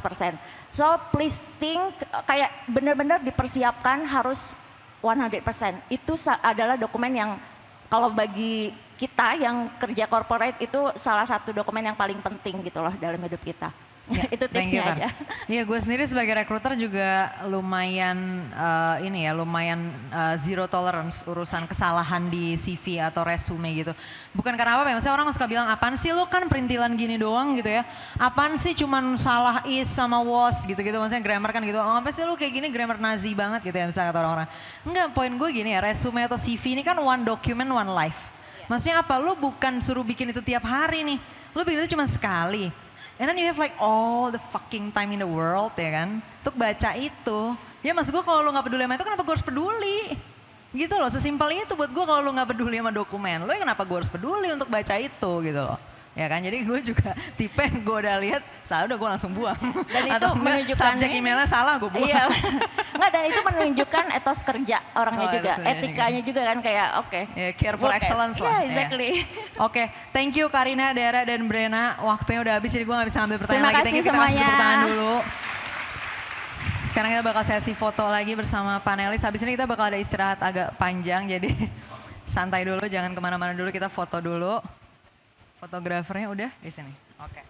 So please think, kayak benar-benar dipersiapkan harus 100%. Itu adalah dokumen yang kalau bagi kita yang kerja corporate itu salah satu dokumen yang paling penting gitu loh dalam hidup kita. Ya, Itu thank you, tipsnya Kar. aja. Iya, gue sendiri sebagai recruiter juga lumayan zero tolerance urusan kesalahan di CV atau resume gitu. Bukan karena apa, maksudnya orang suka bilang apaan sih lu kan perintilan gini doang gitu ya. Apaan sih cuman salah is sama was gitu-gitu, maksudnya grammar kan gitu. Oh, apa sih lu kayak gini grammar Nazi banget gitu ya misalnya kata orang-orang. Enggak, poin gue gini ya, resume atau CV ini kan one document, one life. Maksudnya apa, lu bukan suruh bikin itu tiap hari nih. Lu bikin itu cuma sekali. And then you have like all the fucking time in the world ya kan, untuk baca itu. Ya maksud gue kalau lo gak peduli sama itu kenapa gue harus peduli? Gitu loh, sesimpel itu buat gue kalau lo gak peduli sama dokumen. Lo ya kenapa gue harus peduli untuk baca itu gitu loh. Ya kan, jadi gue juga tipe yang gue udah lihat, salah udah gue langsung buang. Dan itu Atau menunjukkan subjek emailnya salah gue buang. Iya. Nggak, dan itu menunjukkan etos kerja orangnya Oh, juga, etos etikanya juga kan kayak oke. Ya, care for excellence lah. Iya, Ya. exactly. Oke, thank you Karina, Dara, dan Brena. Waktunya udah habis jadi gue gak bisa ambil pertanyaan Terima lagi. kasih Thank you, kita kasih semuanya. tepuk tangan dulu. Sekarang kita bakal sesi foto lagi bersama panelis. Habis ini kita bakal ada istirahat agak panjang, jadi santai dulu, jangan kemana-mana dulu, kita foto dulu. Fotografernya udah di sini. Oke.